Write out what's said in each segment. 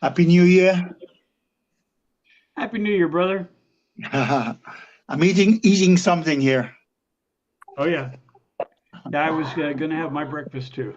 Happy New Year. Happy New Year, brother. I'm eating something here. Oh, yeah. Yeah, I was going to have my breakfast too.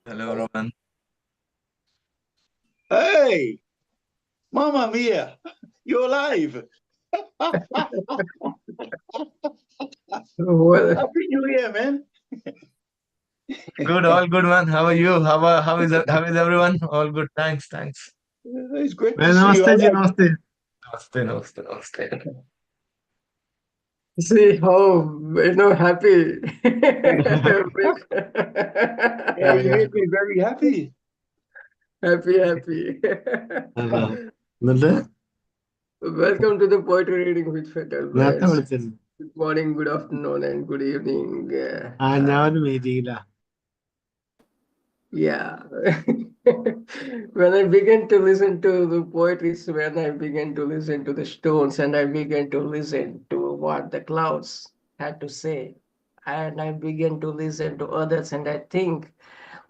Hello, Roman. Hey, Mamma Mia, you're alive. Well, Happy New Year, man. Good, all good, man. How are you? How is everyone? All good. Thanks. It's great to Well, see you namaste ji, alive. namaste. Namaste. see how happy. Yeah, you made me very happy. happy. मतलब Welcome to the poetry reading with Fatal നേരത്തെ Birds. വിളിച്ചിരുന്നു Good morning, good afternoon, and good evening. ഞാൻ ഒരു മീറ്റിംഗിലാ Yeah. When I began to listen to the poetry, when I began to listen to the stones, and I began to listen to what the clouds had to say, and I began to listen to others, and I think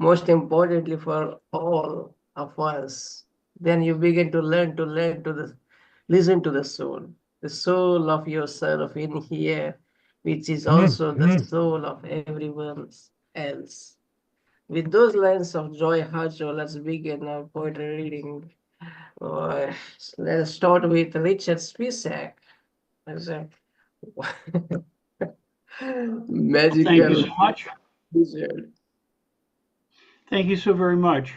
most importantly for all of us, then you begin to learn to the listen to the soul of yourself in here, which is also the soul of everyone else. With those lines of Joy Harjo, let's begin our poetry reading. Uh, let's start with Richard Spisak. As a Thank you magical so much. wizard. Thank you so very much.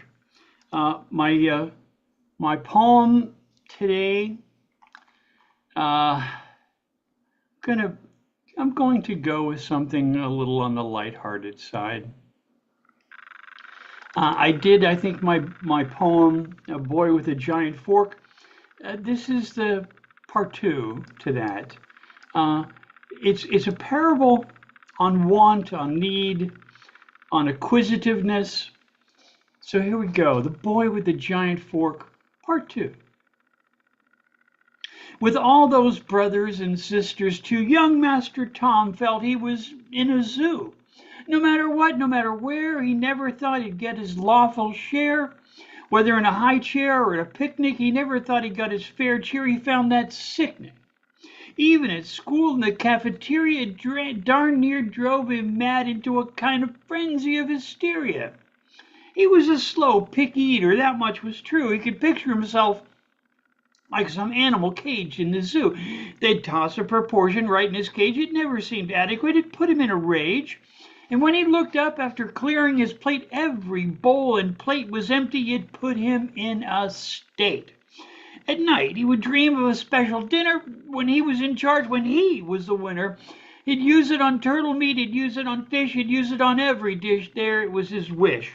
My poem today, uh, gonna I'm going to go with something a little on the lighthearted side. I think my poem, A Boy with a Giant Fork, this is the part two to that. Uh, it's a parable on want, on need, on acquisitiveness. So here we go. The Boy with the Giant Fork, part two. With all those brothers and sisters, too, young Master Tom felt he was in a zoo. No matter what, no matter where, he never thought he'd get his lawful share. Whether in a high chair or at a picnic, he never thought he got his fair share. He found that sickening. Even at school in the cafeteria, it darn near drove him mad into a kind of frenzy of hysteria. He was a slow, picky eater, that much was true. He could picture himself like some animal caged in the zoo. They'd toss a proportion right in his cage. It never seemed adequate. It put him in a rage. And when he looked up after clearing his plate, every bowl and plate was empty. It put him in a state. At night, he would dream of a special dinner when he was in charge, when he was the winner. He'd use it on turtle meat, he'd use it on fish, he'd use it on every dish there. It was his wish.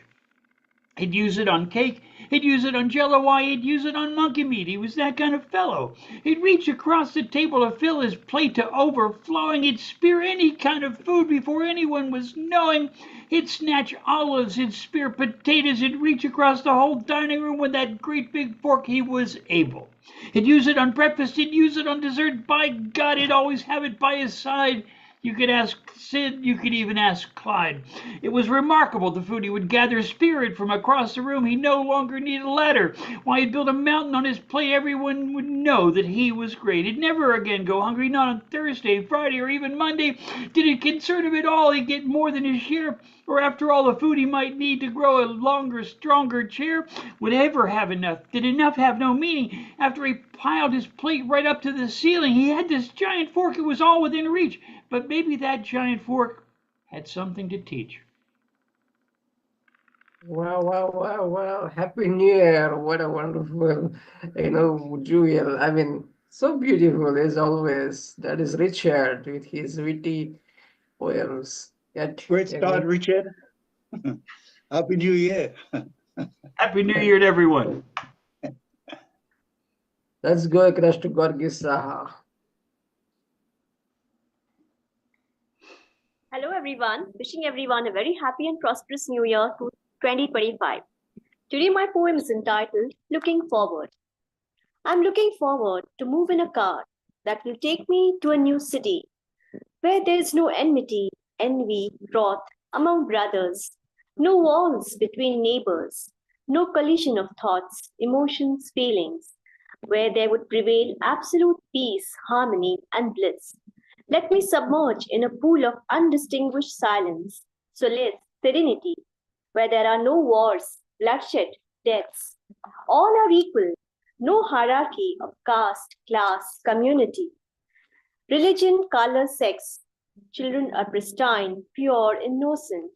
He'd use it on cake. He'd use it on jello. Why, he'd use it on monkey meat. He was that kind of fellow. He'd reach across the table to fill his plate to overflowing. He'd spear any kind of food before anyone was knowing. He'd snatch olives. He'd spear potatoes. He'd reach across the whole dining room with that great big fork. He was able. He'd use it on breakfast. He'd use it on dessert. By God, he'd always have it by his side. You could ask Sid, you could even ask Clyde. It was remarkable the food he would gather spirit from across the room. He no longer needed a ladder. Why, he'd build a mountain on his plate. Everyone would know that he was great. He'd never again go hungry, not on Thursday, Friday, or even Monday. Did it concern him at all? He'd get more than his share. Or after all the food he might need to grow a longer, stronger chair would ever have enough? Did enough have no meaning? After he piled his plate right up to the ceiling, he had this giant fork. It was all within reach. But maybe that giant fork had something to teach. Wow, wow, wow, wow. Happy New Year. What a wonderful, jewel. I mean, so beautiful as always. That is Richard with his witty poems. Great start, Richard. Happy New Year. Happy New Year to everyone. Let's go across to Gargi Saha. Hello everyone, wishing everyone a very happy and prosperous new year to 2025. Today my poem is entitled Looking Forward. I'm looking forward to move in a car that will take me to a new city where there is no enmity, envy, wrath among brothers, no walls between neighbors, no collision of thoughts, emotions, feelings, where there would prevail absolute peace, harmony, and bliss. Let me submerge in a pool of undistinguished silence, solace, serenity, where there are no wars, bloodshed, deaths. All are equal, no hierarchy of caste, class, community, religion, color, sex. Children are pristine, pure, innocent.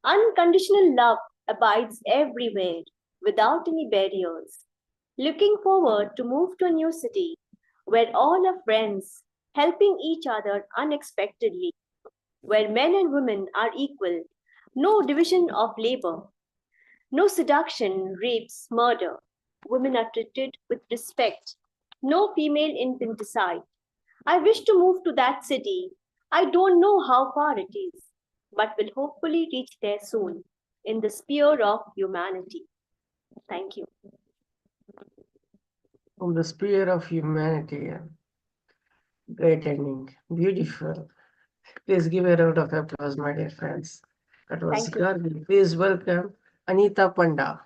Unconditional love abides everywhere, without any barriers. Looking forward to move to a new city, where all are friends, helping each other unexpectedly, where men and women are equal, no division of labor, no seduction, rapes, murder. Women are treated with respect, no female infanticide. I wish to move to that city. I don't know how far it is, but will hopefully reach there soon, in the sphere of humanity. Thank you. From the sphere of humanity. Great ending. Beautiful. Please give a round of applause, my dear friends. That was Thank you. Gargi. Please welcome Anita Panda.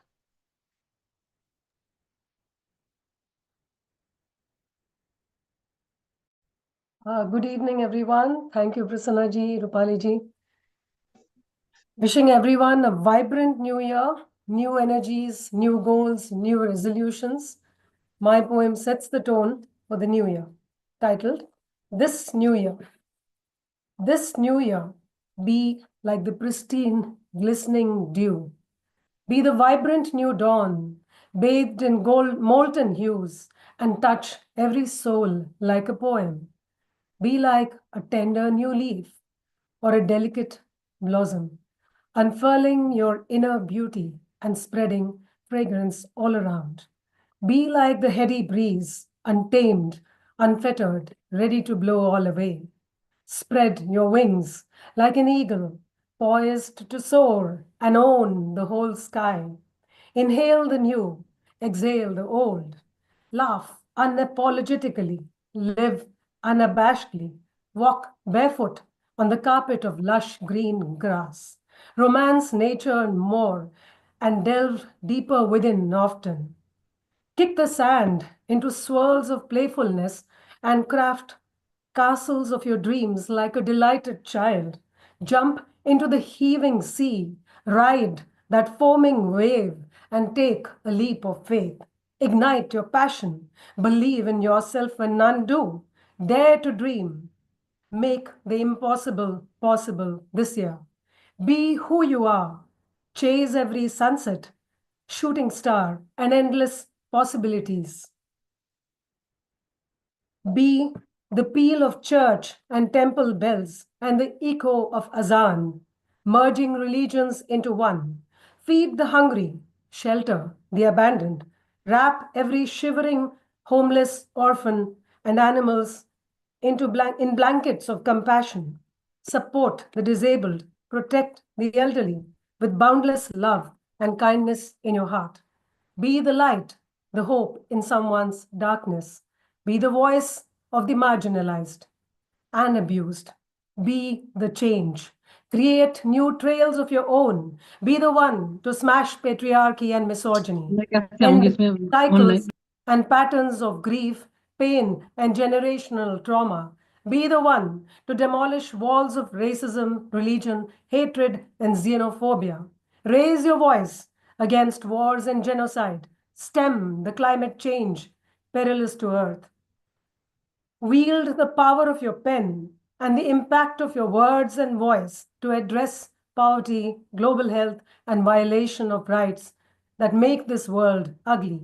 Good evening, everyone. Thank you, Prasanna ji, Roopali ji. Wishing everyone a vibrant new year, new energies, new goals, new resolutions. My poem sets the tone for the new year, titled This New Year. This new year, be like the pristine, glistening dew. Be the vibrant new dawn, bathed in gold, molten hues, and touch every soul like a poem. Be like a tender new leaf or a delicate blossom, unfurling your inner beauty and spreading fragrance all around. Be like the heady breeze, untamed, unfettered, ready to blow all away. Spread your wings like an eagle, poised to soar and own the whole sky. Inhale the new, exhale the old. Laugh unapologetically, live unabashedly, walk barefoot on the carpet of lush green grass. Romance nature more and delve deeper within often. Kick the sand into swirls of playfulness and craft castles of your dreams like a delighted child. Jump into the heaving sea, ride that foaming wave, and take a leap of faith. Ignite your passion, believe in yourself when none do. Dare to dream. Make the impossible possible this year. Be who you are. Chase every sunset, shooting star, and endless possibilities. Be the peal of church and temple bells and the echo of azan, merging religions into one. Feed the hungry, shelter the abandoned, wrap every shivering homeless orphan and animals in blankets of compassion. Support the disabled, protect the elderly with boundless love and kindness in your heart. Be the light, the hope in someone's darkness. Be the voice of the marginalized and abused. Be the change. Create new trails of your own. Be the one to smash patriarchy and misogyny. End cycles and patterns of grief, pain, and generational trauma. Be the one to demolish walls of racism, religion, hatred, and xenophobia. Raise your voice against wars and genocide. Stem the climate change perilous to Earth. Wield the power of your pen and the impact of your words and voice to address poverty, global health, and violation of rights that make this world ugly.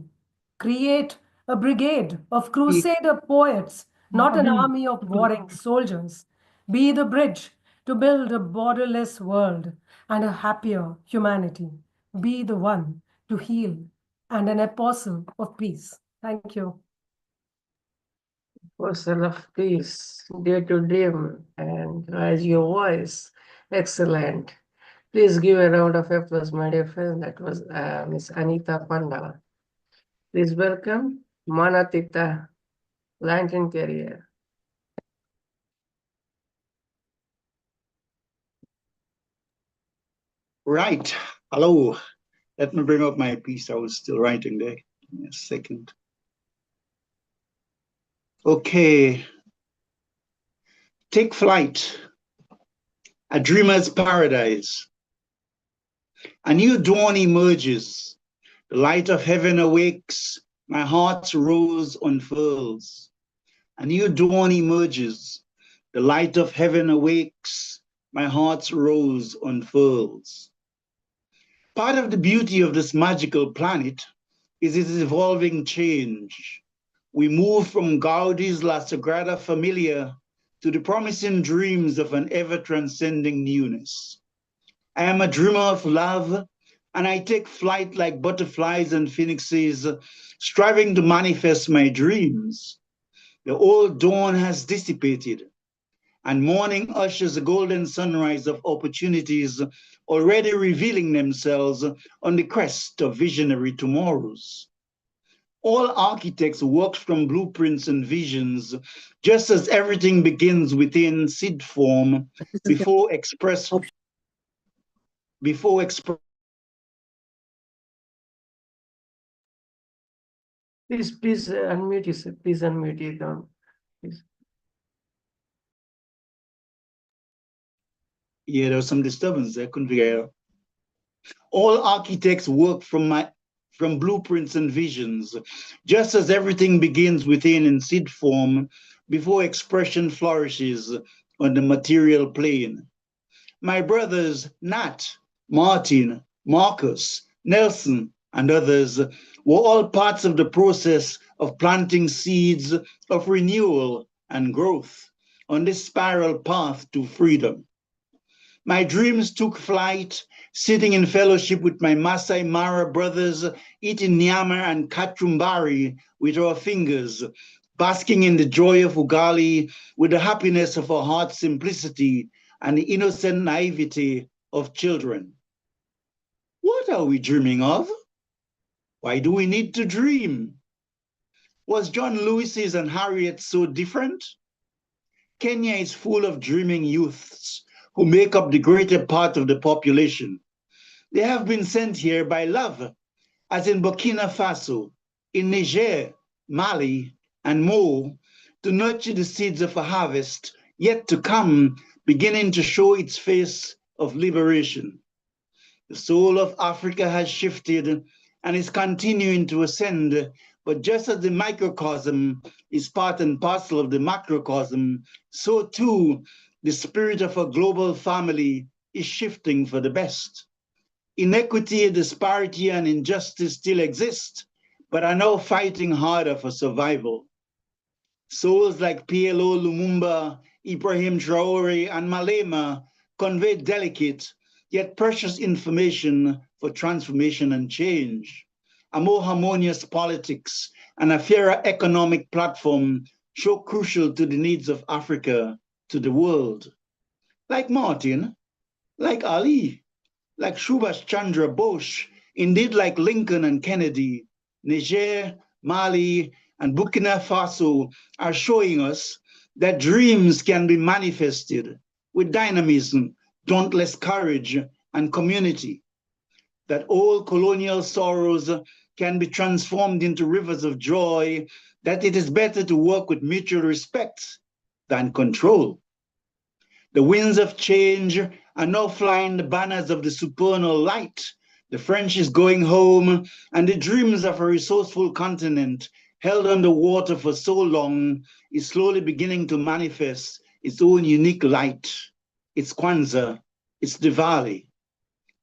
Create a brigade of crusader poets, not an army of warring soldiers. Be the bridge to build a borderless world and a happier humanity. Be the one to heal and an apostle of peace. Thank you. Apostle of peace, dare to dream and raise your voice. Excellent. Please give a round of applause, my dear friend. That was Miss Anita Panda. Please welcome Manatita Lantern Carrier. Right. Hello. Let me bring up my piece. I was still writing there. Give me a second. Okay. Take flight. A dreamer's paradise. A new dawn emerges. The light of heaven awakes. My heart's rose unfurls. A new dawn emerges. The light of heaven awakes. My heart's rose unfurls. Part of the beauty of this magical planet is its evolving change. We move from Gaudi's La Sagrada Familia to the promising dreams of an ever-transcending newness. I am a dreamer of love, and I take flight like butterflies and phoenixes, striving to manifest my dreams. The old dawn has dissipated, and morning ushers a golden sunrise of opportunities already revealing themselves on the quest of visionary tomorrows. All architects work from blueprints and visions, just as everything begins within seed form before express. Please unmute yourself. Please unmute your account. Please. Yeah, there was some disturbance. I couldn't figure out. All architects work from blueprints and visions, just as everything begins within in seed form before expression flourishes on the material plane. My brothers Nat, Martin, Marcus, Nelson, and others were all parts of the process of planting seeds of renewal and growth on this spiral path to freedom. My dreams took flight, sitting in fellowship with my Masai Mara brothers, eating nyama and kachumbari with our fingers, basking in the joy of Ugali with the happiness of our heart's simplicity and the innocent naivety of children. What are we dreaming of? Why do we need to dream? Was John Lewis's and Harriet's so different? Kenya is full of dreaming youths who make up the greater part of the population. They have been sent here by love, as in Burkina Faso, in Niger, Mali, and Mo, to nurture the seeds of a harvest yet to come, beginning to show its face of liberation. The soul of Africa has shifted and is continuing to ascend, but just as the microcosm is part and parcel of the macrocosm, so too the spirit of a global family is shifting for the best. Inequity, disparity, and injustice still exist, but are now fighting harder for survival. Souls like PLO Lumumba, Ibrahim Traore, and Malema convey delicate yet precious information for transformation and change. A more harmonious politics and a fairer economic platform so crucial to the needs of Africa, to the world. Like Martin, like Ali, like Subhash Chandra Bose, indeed like Lincoln and Kennedy, Niger, Mali, and Burkina Faso are showing us that dreams can be manifested, with dynamism, dauntless courage, and community. That all colonial sorrows can be transformed into rivers of joy, that it is better to work with mutual respect than control. The winds of change are now flying the banners of the supernal light. The French is going home, and the dreams of a resourceful continent held underwater for so long is slowly beginning to manifest its own unique light, its Kwanzaa, its Diwali.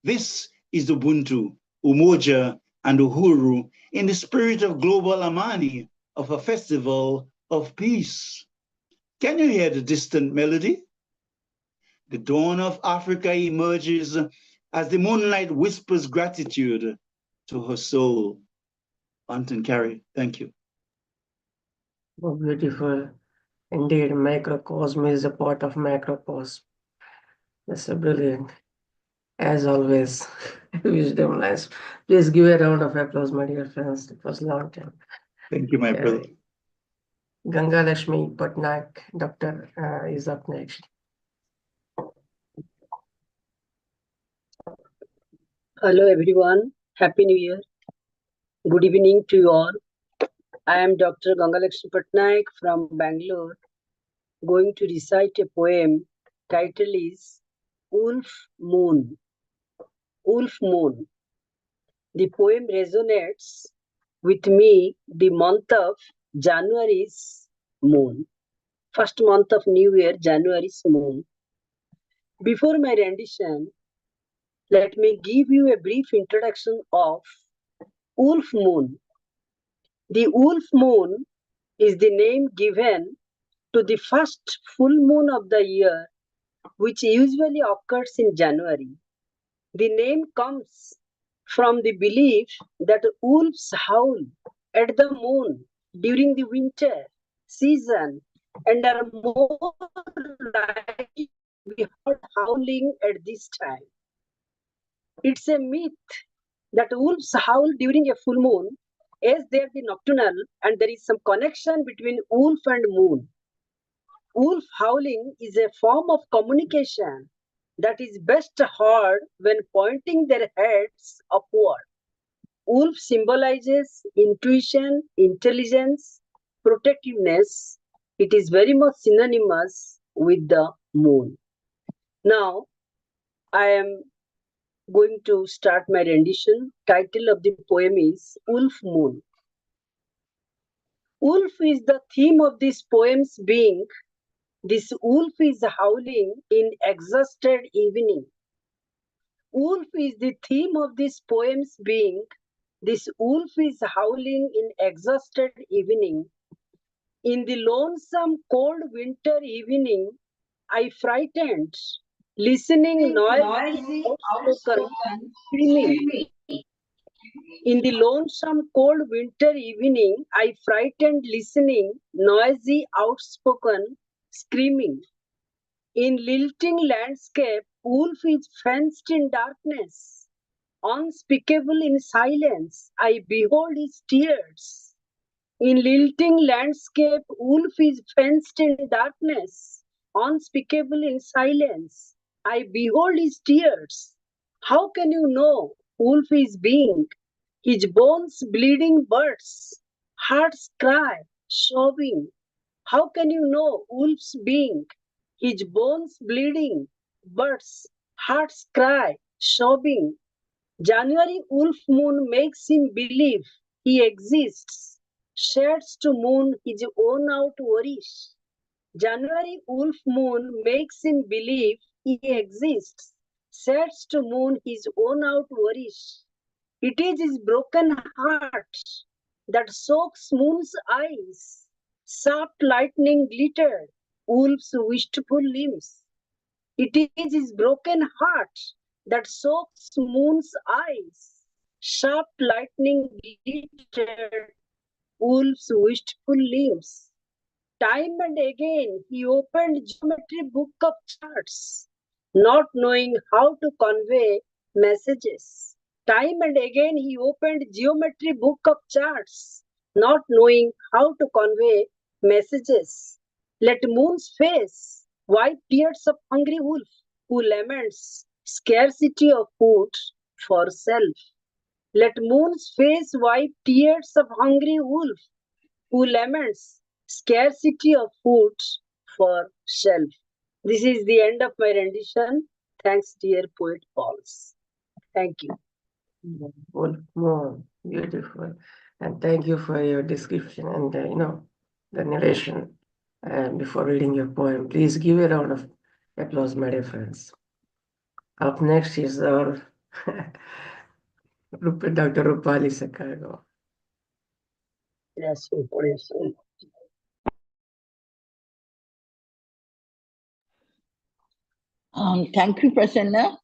This is Ubuntu, Umoja, and Uhuru in the spirit of global Amani, of a festival of peace. Can you hear the distant melody? The dawn of Africa emerges as the moonlight whispers gratitude to her soul. Anton Carey, thank you. Oh, beautiful. Indeed, microcosm is a part of macrocosm. That's so brilliant. As always, wisdom lies. Please give a round of applause, my dear friends. It was a long time. Thank you, my brother. Gangalaxmi Patnaik, doctor, is up next. Hello everyone, Happy New Year. Good evening to you all. I am Dr. Gangalaxmi Patnaik from Bangalore, going to recite a poem. Title is Wolf Moon. Wolf Moon. The poem resonates with me. The month of January's moon. First month of New Year, January's moon. Before my rendition, let me give you a brief introduction of Wolf Moon. The wolf moon is the name given to the first full moon of the year, which usually occurs in January. The name comes from the belief that wolves howl at the moon during the winter season and are more likely to be heard howling at this time. It's a myth that wolves howl during a full moon, as they are the nocturnal, and there is some connection between wolf and moon. Wolf howling is a form of communication that is best heard when pointing their heads upward. Wolf symbolizes intuition, intelligence, protectiveness. It is very much synonymous with the moon. Now, I am going to start my rendition. Title of the poem is Wolf Moon. Wolf is the theme of this poem's being. This wolf is howling in exhausted evening. Wolf is the theme of this poem's being. This wolf is howling in exhausted evening. In the lonesome cold winter evening, I frightened, listening noisy, outspoken screaming. In the lonesome cold winter evening, I frightened, listening noisy, outspoken screaming. In lilting landscape, wolf is fenced in darkness. Unspeakable in silence, I behold his tears. In lilting landscape, wolf is fenced in darkness. Unspeakable in silence, I behold his tears. How can you know wolf is being? His bones bleeding bursts, hearts cry, sobbing. How can you know wolf's being? His bones bleeding bursts, hearts cry, sobbing. January wolf moon makes him believe he exists, sheds to moon his own out worries. January wolf moon makes him believe he exists, sheds to moon his own out worries. It is his broken heart that soaks moon's eyes. Soft lightning glittered wolf's wistful limbs. It is his broken heart that soaks moon's eyes. Sharp lightning glittered wolf's wistful limbs. Time and again he opened geometry book of charts, not knowing how to convey messages. Time and again he opened geometry book of charts, not knowing how to convey messages. Let moon's face wipe tears of hungry wolf who laments scarcity of food for self. Let moon's face wipe tears of hungry wolf who laments scarcity of food for self. This is the end of my rendition. Thanks, dear poet Pauls. Thank you. More beautiful. And thank you for your description and the narration. And before reading your poem, please give a round of applause, my dear friends. Up next is our Dr. Roopali Sakkargo. Yes, Thank you, Prasanna,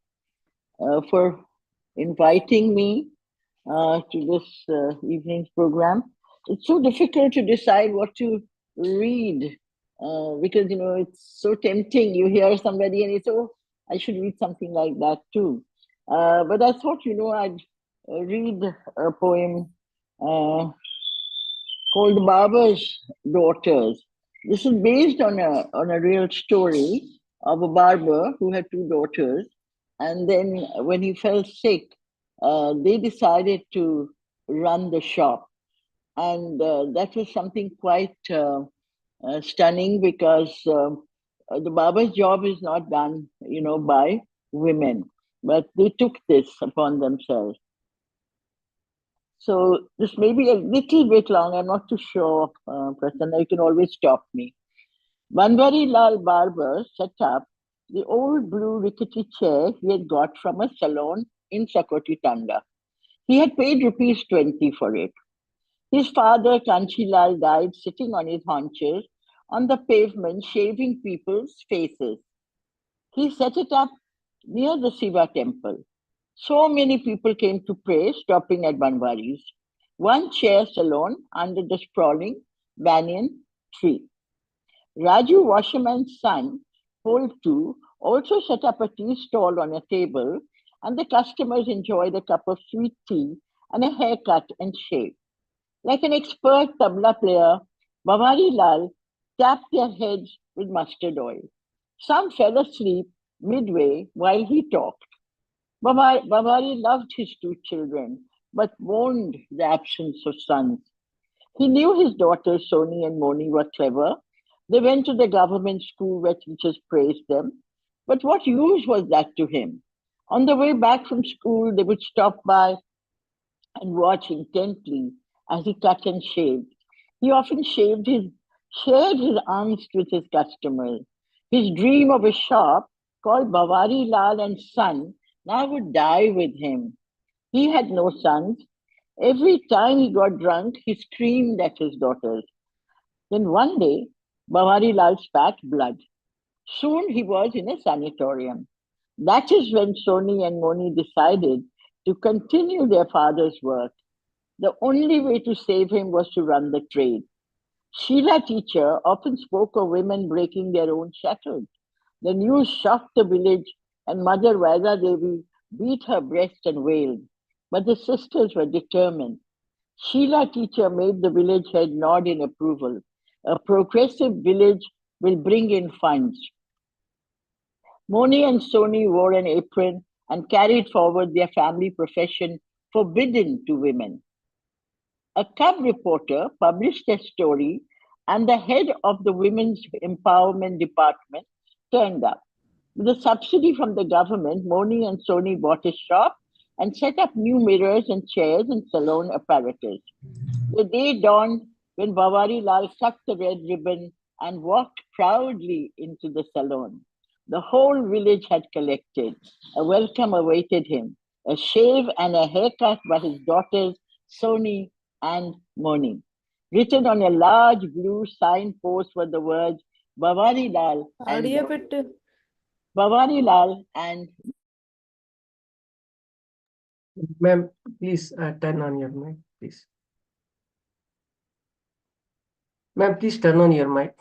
for inviting me to this evening's program. It's so difficult to decide what to read because, it's so tempting. You hear somebody and it's, oh, I should read something like that too. But I thought, I'd read a poem called Baba's Daughters. This is based on a real story of a barber who had two daughters. And then when he fell sick, they decided to run the shop. And that was something quite stunning because the barber's job is not done, by women, but they took this upon themselves. So this may be a little bit long. I'm not too sure, Prasanna. You can always stop me. Banwari Lal Barber set up the old blue rickety chair he had got from a salon in Sakoti Tanda. He had paid rupees 20 for it. His father, Kanchilal, died sitting on his haunches on the pavement, shaving people's faces. He set it up near the Shiva temple. So many people came to pray, stopping at Banwari's. One chair salon under the sprawling banyan tree. Raju, washerman's son, Pole 2, also set up a tea stall on a table, and the customers enjoyed a cup of sweet tea and a haircut and shave. Like an expert tabla player, Bawari Lal tapped their heads with mustard oil. Some fell asleep midway while he talked. Bawari loved his two children, but mourned the absence of sons. He knew his daughters Soni and Moni were clever. They went to the government school where teachers praised them. But what use was that to him? On the way back from school, they would stop by and watch intently as he cut and shaved. He often shared his angst with his customers. His dream of a shop called Bawari Lal and Son now would die with him. He had no sons. Every time he got drunk, he screamed at his daughters. Then one day, Bawari Lal spat blood. Soon he was in a sanatorium. That is when Soni and Moni decided to continue their father's work. The only way to save him was to run the trade. Sheila teacher often spoke of women breaking their own shackles. The news shocked the village, and Mother Vaida Devi beat her breast and wailed. But the sisters were determined. Sheila teacher made the village head nod in approval. A progressive village will bring in funds. Moni and Soni wore an apron and carried forward their family profession forbidden to women. A cub reporter published a story, and the head of the Women's Empowerment Department turned up. With a subsidy from the government, Moni and Soni bought a shop and set up new mirrors and chairs and salon apparatus. The day dawned when Bawari Lal cut the red ribbon and walked proudly into the salon. The whole village had collected. A welcome awaited him, a shave and a haircut by his daughters, Soni and Moni. Written on a large blue signpost were the words Bawari Lal and Bawari Lal and. Ma'am, please turn on your mic, please. Ma'am, please turn on your mic.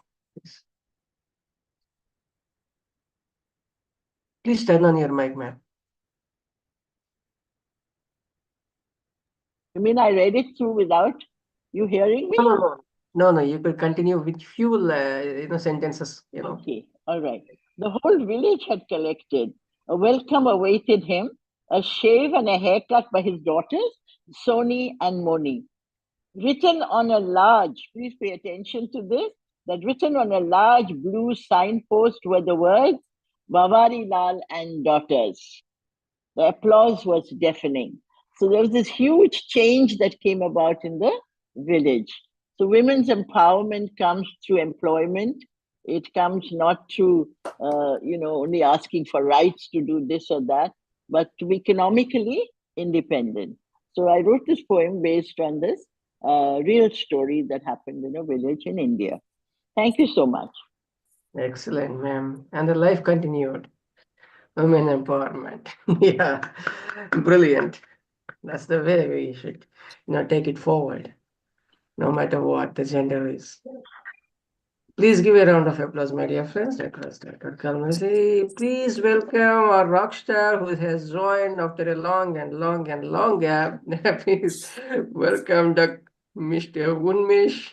Please turn on your mic, ma'am. You mean I read it through without you hearing me? No. No, you could continue with few, sentences, Okay, all right. The whole village had collected. A welcome awaited him, a shave and a haircut by his daughters, Soni and Moni. Written on a large, please pay attention to this, that written on a large blue signpost were the words, Bavari Lal and daughters. The applause was deafening. So there was this huge change that came about in the village. So women's empowerment comes through employment. It comes not through, only asking for rights to do this or that, but to be economically independent. So I wrote this poem based on this real story that happened in a village in India. Thank you so much. Excellent, ma'am. And the life continued. Women empowerment. Yeah, brilliant. That's the way we should, take it forward, no matter what the gender is. Please give a round of applause, my dear friends. Request Dr. Kalmasi. Please welcome our rock star who has joined after a long gap. Please welcome Mr. Unmesh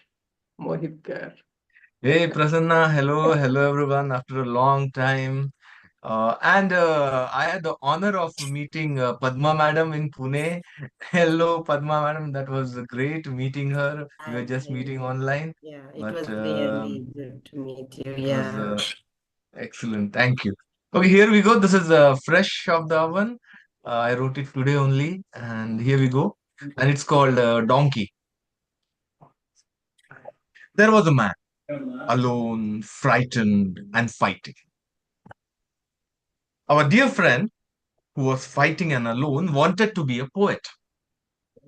Mohitkar. Hey, Prasanna. Hello, everyone. After a long time. And I had the honor of meeting Padma Madam in Pune. Hello, Padma Madam. That was great meeting her. We were just meeting online, Yeah, it but was really good to meet you. it was Yeah. excellent. Thank you. Okay, here we go. This is fresh of the oven. I wrote it today only, and here we go. And it's called Donkey. There was a man, alone, frightened, and fighting. Our dear friend, who was fighting and alone, wanted to be a poet,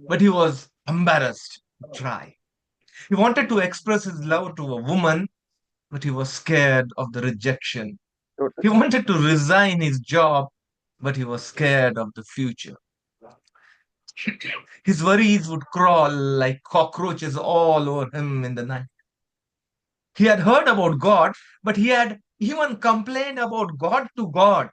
but he was embarrassed to try. He wanted to express his love to a woman, but he was scared of the rejection. He wanted to resign his job, but he was scared of the future. His worries would crawl like cockroaches all over him in the night. He had heard about God, but he had even complained about God to God.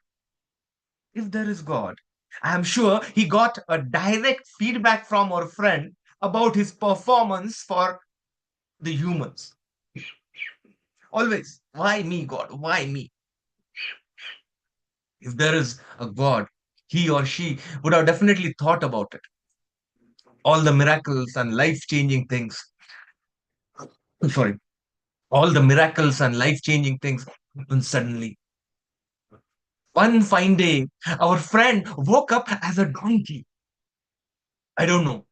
If there is God, I am sure he got a direct feedback from our friend about his performance for the humans. Always, why me, God? Why me? If there is a God, he or she would have definitely thought about it. All the miracles and life changing things. Sorry, all the miracles and life changing things happen suddenly. One fine day, our friend woke up as a donkey. I don't know.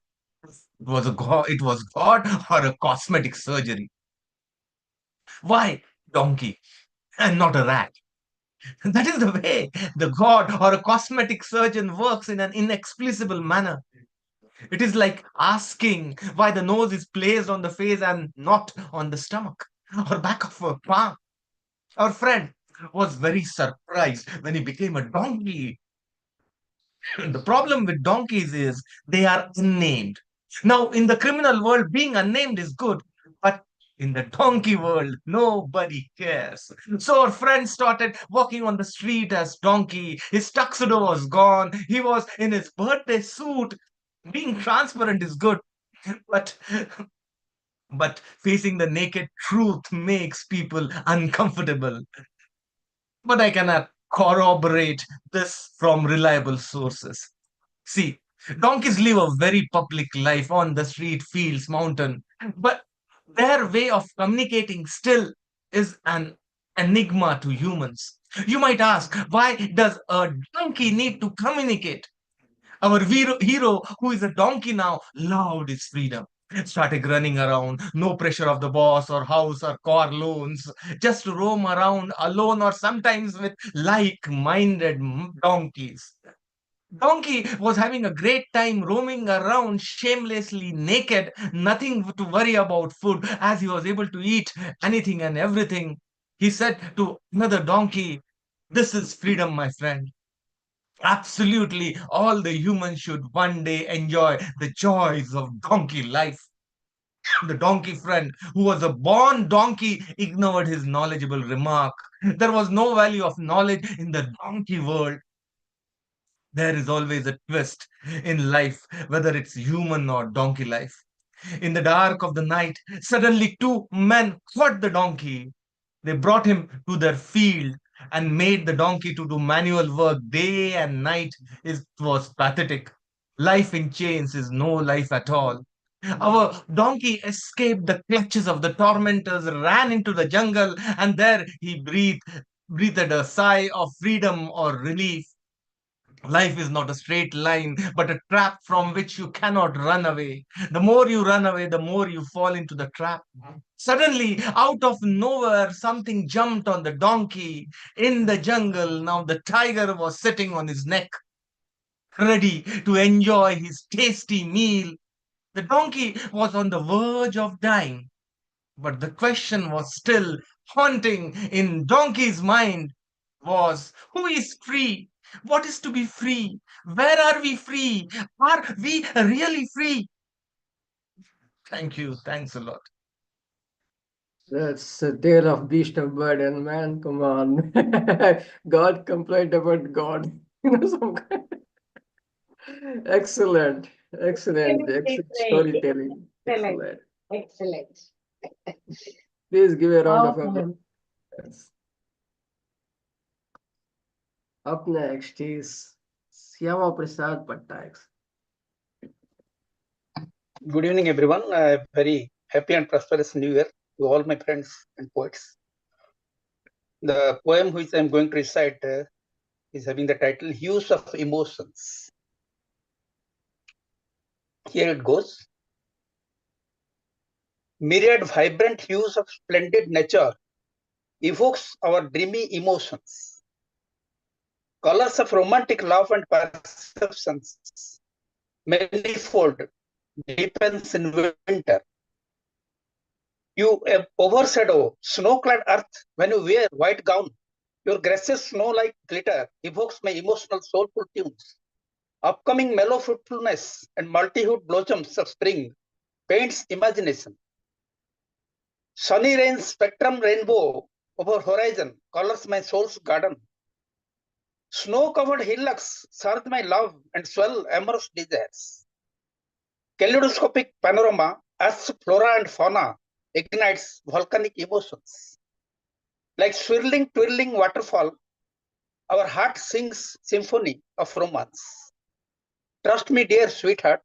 It was God or a cosmetic surgery. Why donkey and not a rat? That is the way the God or a cosmetic surgeon works in an inexplicable manner. It is like asking why the nose is placed on the face and not on the stomach or back of a palm. Our friend was very surprised when he became a donkey. The problem with donkeys is they are unnamed. Now, in the criminal world, being unnamed is good, but in the donkey world, nobody cares. So our friend started walking on the street as donkey. His tuxedo was gone. He was in his birthday suit. Being transparent is good, but facing the naked truth makes people uncomfortable. But I cannot corroborate this from reliable sources. See, donkeys live a very public life on the street, fields, mountain, but their way of communicating still is an enigma to humans. You might ask, why does a donkey need to communicate? Our hero, who is a donkey now, loved his freedom. Started running around, no pressure of the boss or house or car loans, just to roam around alone or sometimes with like-minded donkeys. Donkey was having a great time roaming around shamelessly naked, nothing to worry about food, as he was able to eat anything and everything. He said to another donkey, "This is freedom, my friend. Absolutely, all the humans should one day enjoy the joys of donkey life." The donkey friend, who was a born donkey, ignored his knowledgeable remark. There was no value of knowledge in the donkey world. There is always a twist in life, whether it's human or donkey life. In the dark of the night, suddenly two men caught the donkey. They brought him to their field and made the donkey to do manual work day and night. It was pathetic. Life in chains is no life at all. Our donkey escaped the clutches of the tormentors, ran into the jungle, and there he breathed a sigh of freedom or relief. Life is not a straight line, but a trap from which you cannot run away. The more you run away, the more you fall into the trap. Suddenly, out of nowhere, something jumped on the donkey. In the jungle, now the tiger was sitting on his neck, ready to enjoy his tasty meal. The donkey was on the verge of dying, but the question was still haunting in donkey's mind was, who is free? What is to be free? Where are we free? Are we really free? Thank you. Thanks a lot. That's a tale of beast of burden, man. Come on. God complained about God. Some excellent, excellent storytelling. Excellent. Excellent. Please give a round of Wow, applause. poem. Up next is Shyamaprasad Patnaik. Good evening, everyone. A very happy and prosperous New Year to all my friends and poets. The poem which I'm going to recite is having the title Hues of Emotions. Here it goes. Myriad vibrant hues of splendid nature evokes our dreamy emotions. Colors of romantic love and perceptions, manifold, deepens in winter. You overshadow snow-clad earth when you wear white gown. Your gracious snow-like glitter evokes my emotional soulful tunes. Upcoming mellow fruitfulness and multi-hued blossoms of spring paints imagination. Sunny rain spectrum rainbow over horizon colors my soul's garden. Snow-covered hillocks surge my love and swell amorous desires. Kaleidoscopic panorama as flora and fauna ignites volcanic emotions. Like swirling, twirling waterfall, our heart sings symphony of romance. Trust me, dear sweetheart,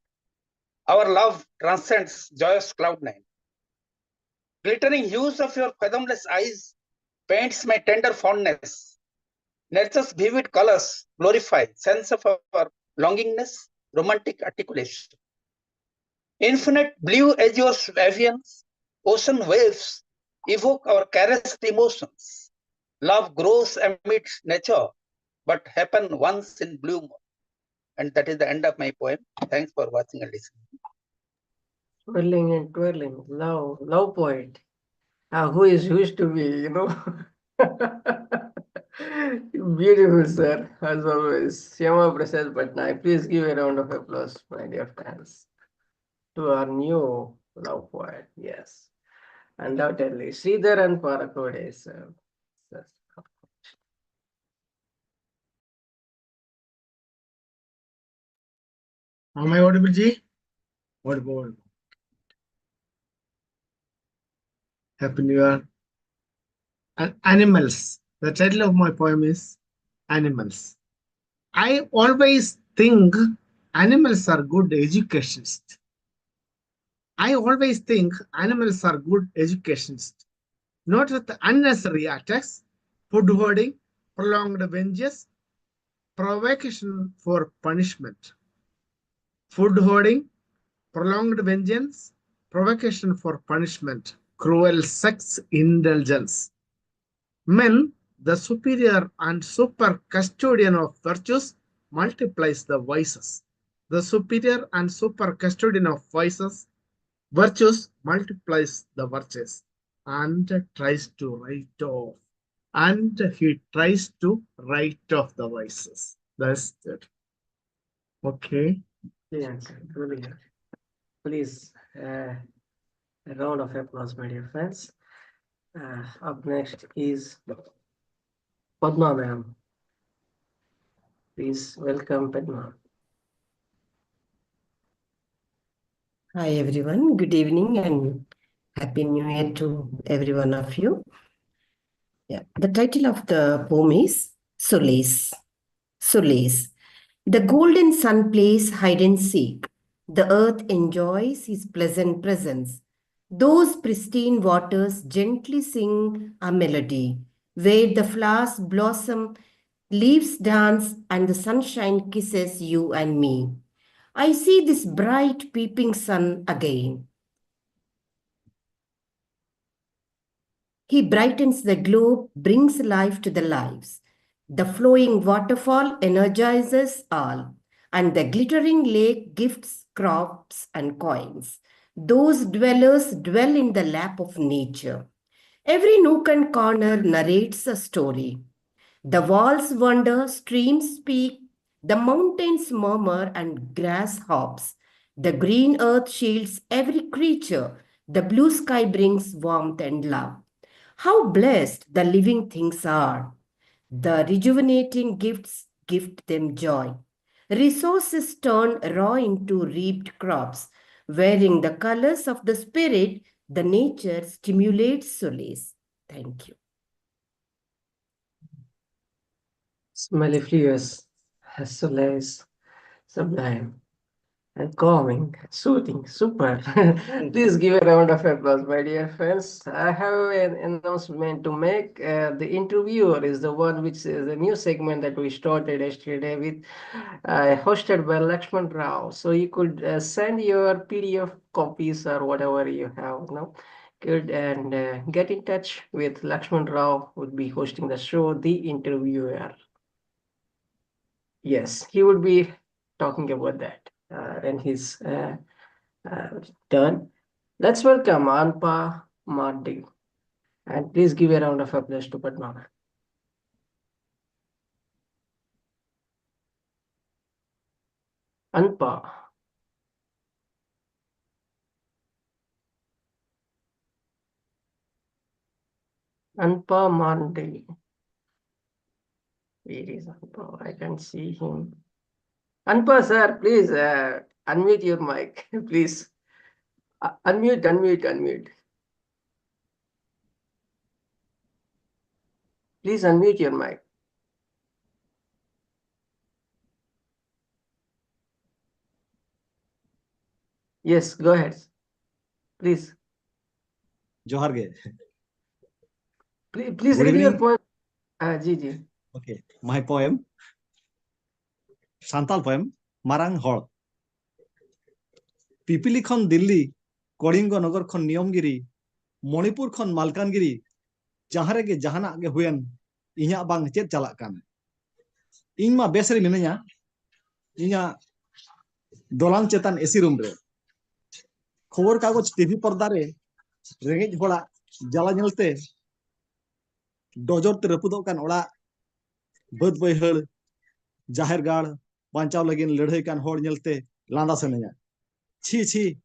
our love transcends joyous cloud nine. Glittering hues of your fathomless eyes paints my tender fondness. Nature's vivid colors glorify sense of our longingness, romantic articulation. Infinite blue azure avians, ocean waves evoke our caressed emotions. Love grows amidst nature, but happen once in bloom. And that is the end of my poem. Thanks for watching and listening. Twirling and twirling. Love poet. Who is used to be, Beautiful, sir, as always. Shyamaprasad Patnaik. Please give a round of applause, my dear fans, to our new love poet. Yes, undoubtedly. Sreedharan Parokode, sir. Am I audible, Ji? Audible. Happy New Year. And animals. The title of my poem is Animals. I always think animals are good educationists. I always think animals are good educationists. Not with unnecessary attacks, food hoarding, prolonged vengeance, provocation for punishment. Food hoarding, prolonged vengeance, provocation for punishment, cruel sex indulgence. Men, the superior and super custodian of virtues, multiplies the vices. The superior and super custodian of virtues multiplies the virtues and tries to write off. And he tries to write off the vices. That's it. Okay. Brilliant, sir. Brilliant. Please, a round of applause, my dear friends. Up next is Padma ma'am. Please welcome Padma. Hi everyone, good evening and Happy New Year to every one of you. Yeah, the title of the poem is Solace. Solace. The golden sun plays hide and seek. The earth enjoys his pleasant presence. Those pristine waters gently sing a melody, where the flowers blossom, leaves dance, and the sunshine kisses you and me. I see this bright peeping sun again. He brightens the globe, brings life to the lives. The flowing waterfall energizes all, and the glittering lake gifts crops and coins. Those dwellers dwell in the lap of nature. Every nook and corner narrates a story. The walls wonder, streams speak, the mountains murmur, and grass hops. The green earth shields every creature. The blue sky brings warmth and love. How blessed the living things are. The rejuvenating gifts gift them joy. Resources turn raw into reaped crops. Wearing the colors of the spirit, the nature stimulates solace. Thank you. Mellifluous, solace, sublime, and calming, soothing, super. Please give a round of applause, my dear friends. I have an announcement to make. The interviewer is the one which is the new segment that we started yesterday with, hosted by Laxman Rao. So you could send your PDF copies or whatever you have now. Good, and get in touch with Laxman Rao, would be hosting the show, The Interviewer. Yes, he would be talking about that when he's done. Let's welcome Anpa Marndi. And please give a round of applause to Padma. Anpa. Anpa Marndi. Where is Anpa? I can see him. Anpa, sir, please unmute your mic, please. Unmute. Please unmute your mic. Yes, go ahead. Please. Johar ge. Please read your poem. Ji. Okay, my poem. Santal poem. Marang Hor. Pipili khon Delhi, Kodingo Nagar khon Niyomgiri, Manipur khon Malkangiri, jahare ge jahana ge huyen, inya bang chet chalak kan. Ing ma besri minanya, inya dolan chetan AC room re. Khobor kagoj TV pordare, rengej hola jala nyelte, dojor te repudok kan ola, bad baihar, jahir gar, banchaw lagin ladhai kan hor nyelte, landa sananya. Chi,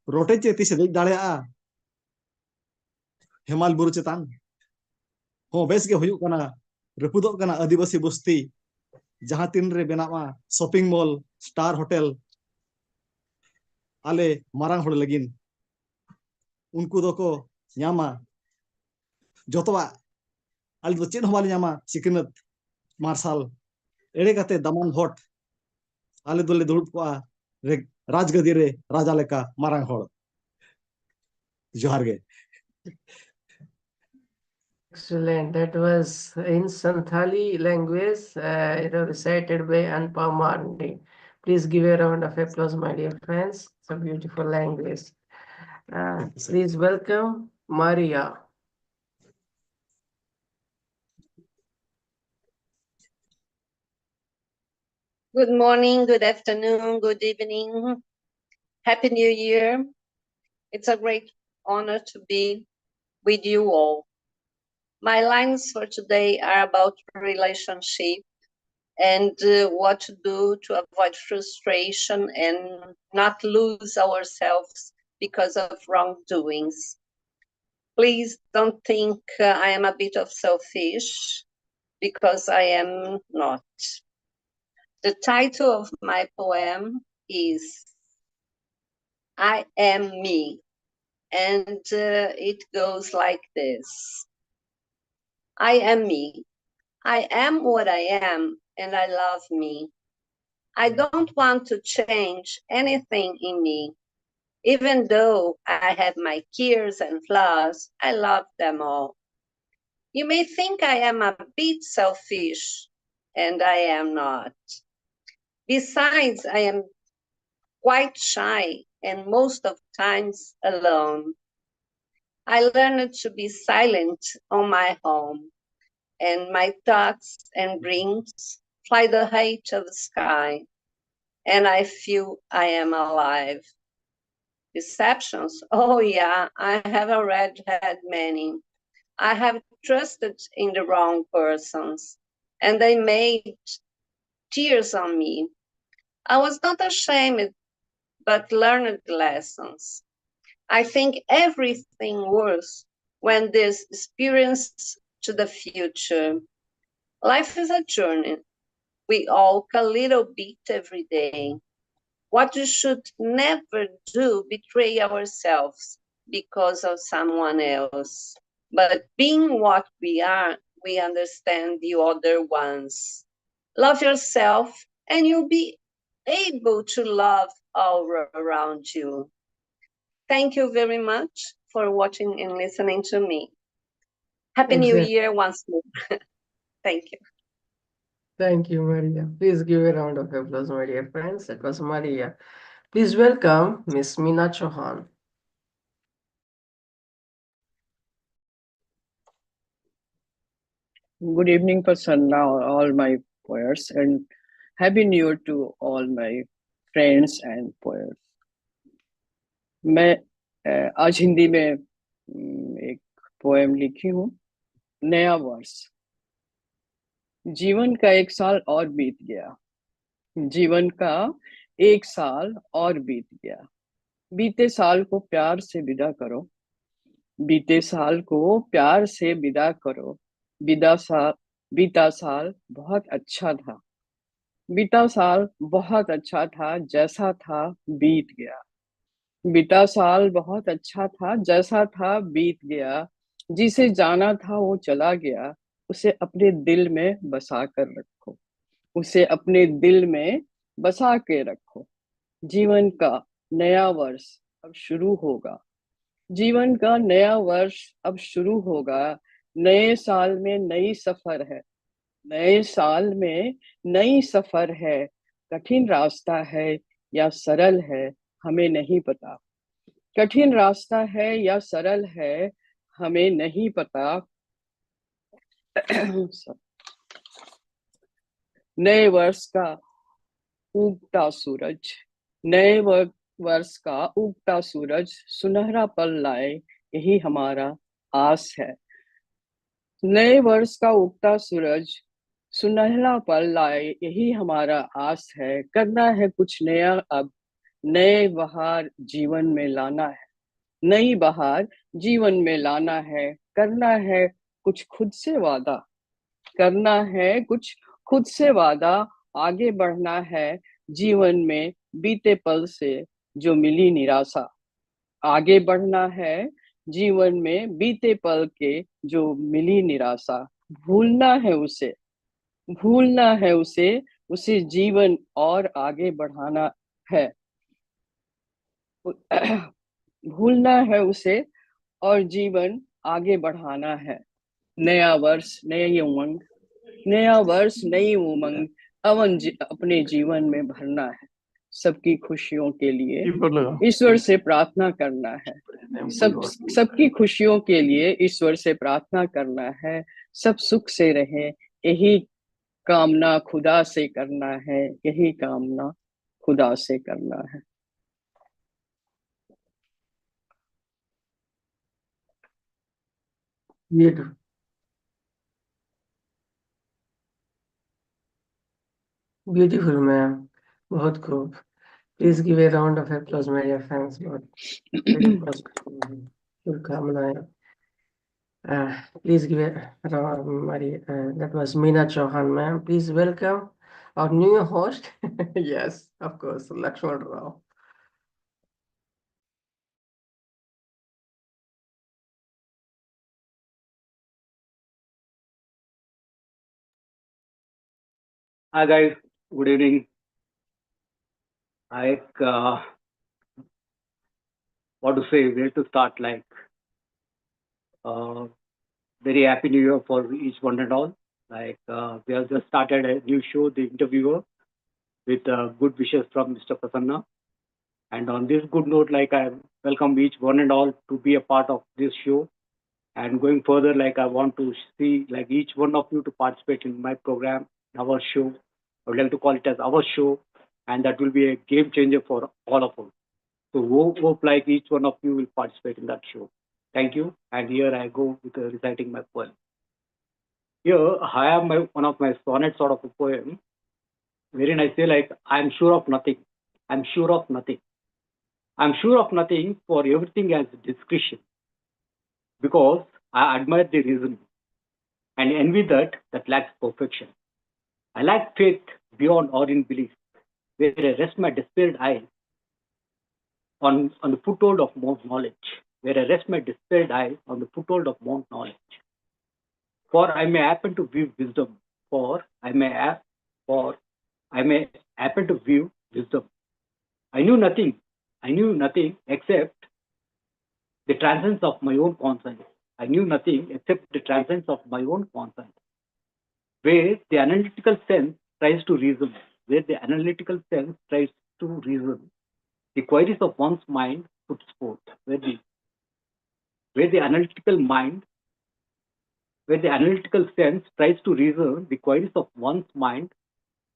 rote cheti se dek dalea, Hemal buru chetan. Ho bes ge huyuk kana, repudok kana adibasi busti, jahan tin re benawa, shopping mall, star hotel, ale marang hor lagin. Unku doko nyama, jotowa, ale do chet hobali nyama, sikinat, marshal, ere kate daman hot, ale dole durup koa, rajgadi re, raja leka, marang hor. Johar ge. Excellent. That was in Santhali language, recited by Anpa Marndi. Please give a round of applause, my dear friends. It's a beautiful language. Please welcome Maria. Good morning, good afternoon, good evening. Happy New Year. It's a great honor to be with you all. My lines for today are about relationship and what to do to avoid frustration and not lose ourselves because of wrongdoings. Please don't think I am a bit of selfish, because I am not. The title of my poem is I am me. And it goes like this. I am me. I am what I am, and I love me. I don't want to change anything in me. Even though I have my gears and flaws, I love them all. You may think I am a bit selfish, and I am not. Besides, I am quite shy and most of times alone. I learned to be silent on my home, and my thoughts and dreams fly the height of the sky, and I feel I am alive. Deceptions? Oh yeah, I have already had many. I have trusted in the wrong persons, and they made tears on me. I was not ashamed, but learned lessons. I think everything worse when there's experience to the future. Life is a journey. We walk a little bit every day. What we should never do, betray ourselves because of someone else. But being what we are, we understand the other ones. Love yourself and you'll be able to love all around you. Thank you very much for watching and listening to me. Happy New Exactly. Year once more. Thank you. Thank you, Maria. Please give a round of applause, my dear friends. That was Maria. Please welcome Miss Meena Chauhan. Good evening, Prasanna, all my poets, and Happy New Year to all my friends and poets. मैं आज हिंदी में एक poem लिखी हूँ, नया वर्ष। जीवन का एक साल और बीत गया, जीवन का एक साल और बीत गया। बीते साल को प्यार से विदा करो, बीते साल को प्यार से विदा करो। बीता साल बहुत अच्छा था, बीता साल बहुत अच्छा था, जैसा था बीत गया। बीता साल बहुत अच्छा था, जैसा था बीत गया। जिसे जाना था वो चला गया, उसे अपने दिल में बसा कर रखो, उसे अपने दिल में बसा के रखो। जीवन का नया वर्ष अब शुरू होगा, जीवन का नया वर्ष अब शुरू होगा। नए साल में नई सफर है, नए साल में नई सफर है। कठिन रास्ता है या सरल है हमें नहीं पता, कठिन रास्ता है या सरल है हमें नहीं पता। नए वर्ष का उगता सूरज, नए वर्ष का उगता सूरज सुनहरा पल लाए, यही हमारा आस है। नए वर्ष का उगता सूरज सुनहरा पल लाए, यही हमारा आस है। करना है कुछ नया अब, नए बहार जीवन में लाना है, नई बहार जीवन में लाना है। करना है कुछ खुद से वादा, करना है कुछ खुद से वादा। आगे बढ़ना है जीवन में बीते पल से जो मिली निराशा, आगे बढ़ना है जीवन में बीते पल के जो मिली निराशा। भूलना है उसे, भूलना है उसे, उसे जीवन और आगे बढ़ाना है। भूलना है उसे और जीवन आगे बढ़ाना है। नया वर्ष नई उमंग, नया वर्ष नई उमंग अपने जीवन में भरना है। सबकी खुशियों के लिए ईश्वर से प्रार्थना करना है, सबकी खुशियों के लिए ईश्वर से प्रार्थना करना है। सब सुख से रहे यही कामना खुदा से करना है, यही कामना खुदा से करना है। Beautiful. Beautiful, ma'am. बहुत खूब. Please give a round of applause, my dear fans. शुभकामनाएं. Please give a round, Maria. That was Meena Chauhan, ma'am. Please welcome our new host. Yes, of course, Laxman Rao. Hi guys, good evening. Like, what to say? Where to start? Like, very happy New Year for each one and all. Like, we have just started a new show, The Interviewer, with good wishes from Mr. Prasanna. And on this good note, like, I welcome each one and all to be a part of this show. And going further, like, I want to see like each one of you to participate in my program, our show. I would like to call it as our show, and that will be a game changer for all of us. So hope like each one of you will participate in that show. Thank you. And here I go with reciting my poem. Here I have one of my sonnet sort of a poem, wherein I say like, I'm sure of nothing. I'm sure of nothing. I'm sure of nothing, for everything has discretion. Because I admire the reason and envy that lacks perfection. I lack faith beyond or in belief, where I rest my despaired eyes on the foothold of Mount Knowledge, where I rest my despaired eyes on the foothold of Mount Knowledge. For I may happen to view wisdom, I may happen to view wisdom. I knew nothing except the transcendence of my own conscience. I knew nothing except the transcendence of my own conscience, where the analytical sense tries to reason, the queries of one's mind puts forth, where the analytical sense tries to reason the queries of one's mind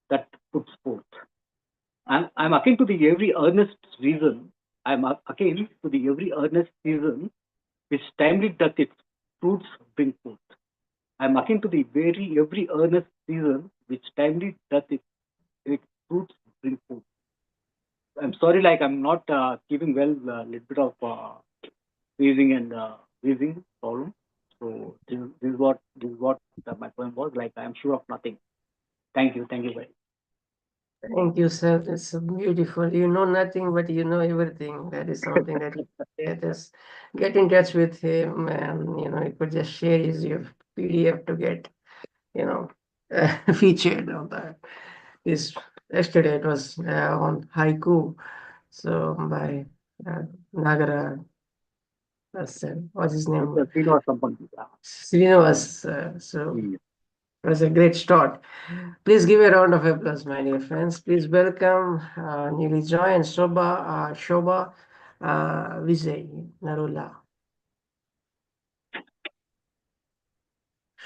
that puts forth. I'm akin to the every earnest reason. Which timely doth its fruits bring forth. I'm akin to the every earnest reason which timely doth its fruits bring forth. I'm sorry, like I'm not keeping well a little bit of wheezing and wheezing problem. So this is what my poem was. Like, I'm sure of nothing. Thank you very much. Thank you, sir. It's so beautiful. You know nothing, but you know everything. That is something that you just get in touch with him, and you could just share your PDF to get, featured on that. Yesterday it was on haiku, so by Nagara. What's his name? Srinivas. So it was a great start. Please give a round of applause, my dear friends. Please welcome newly joined Shobha Vijay Narula.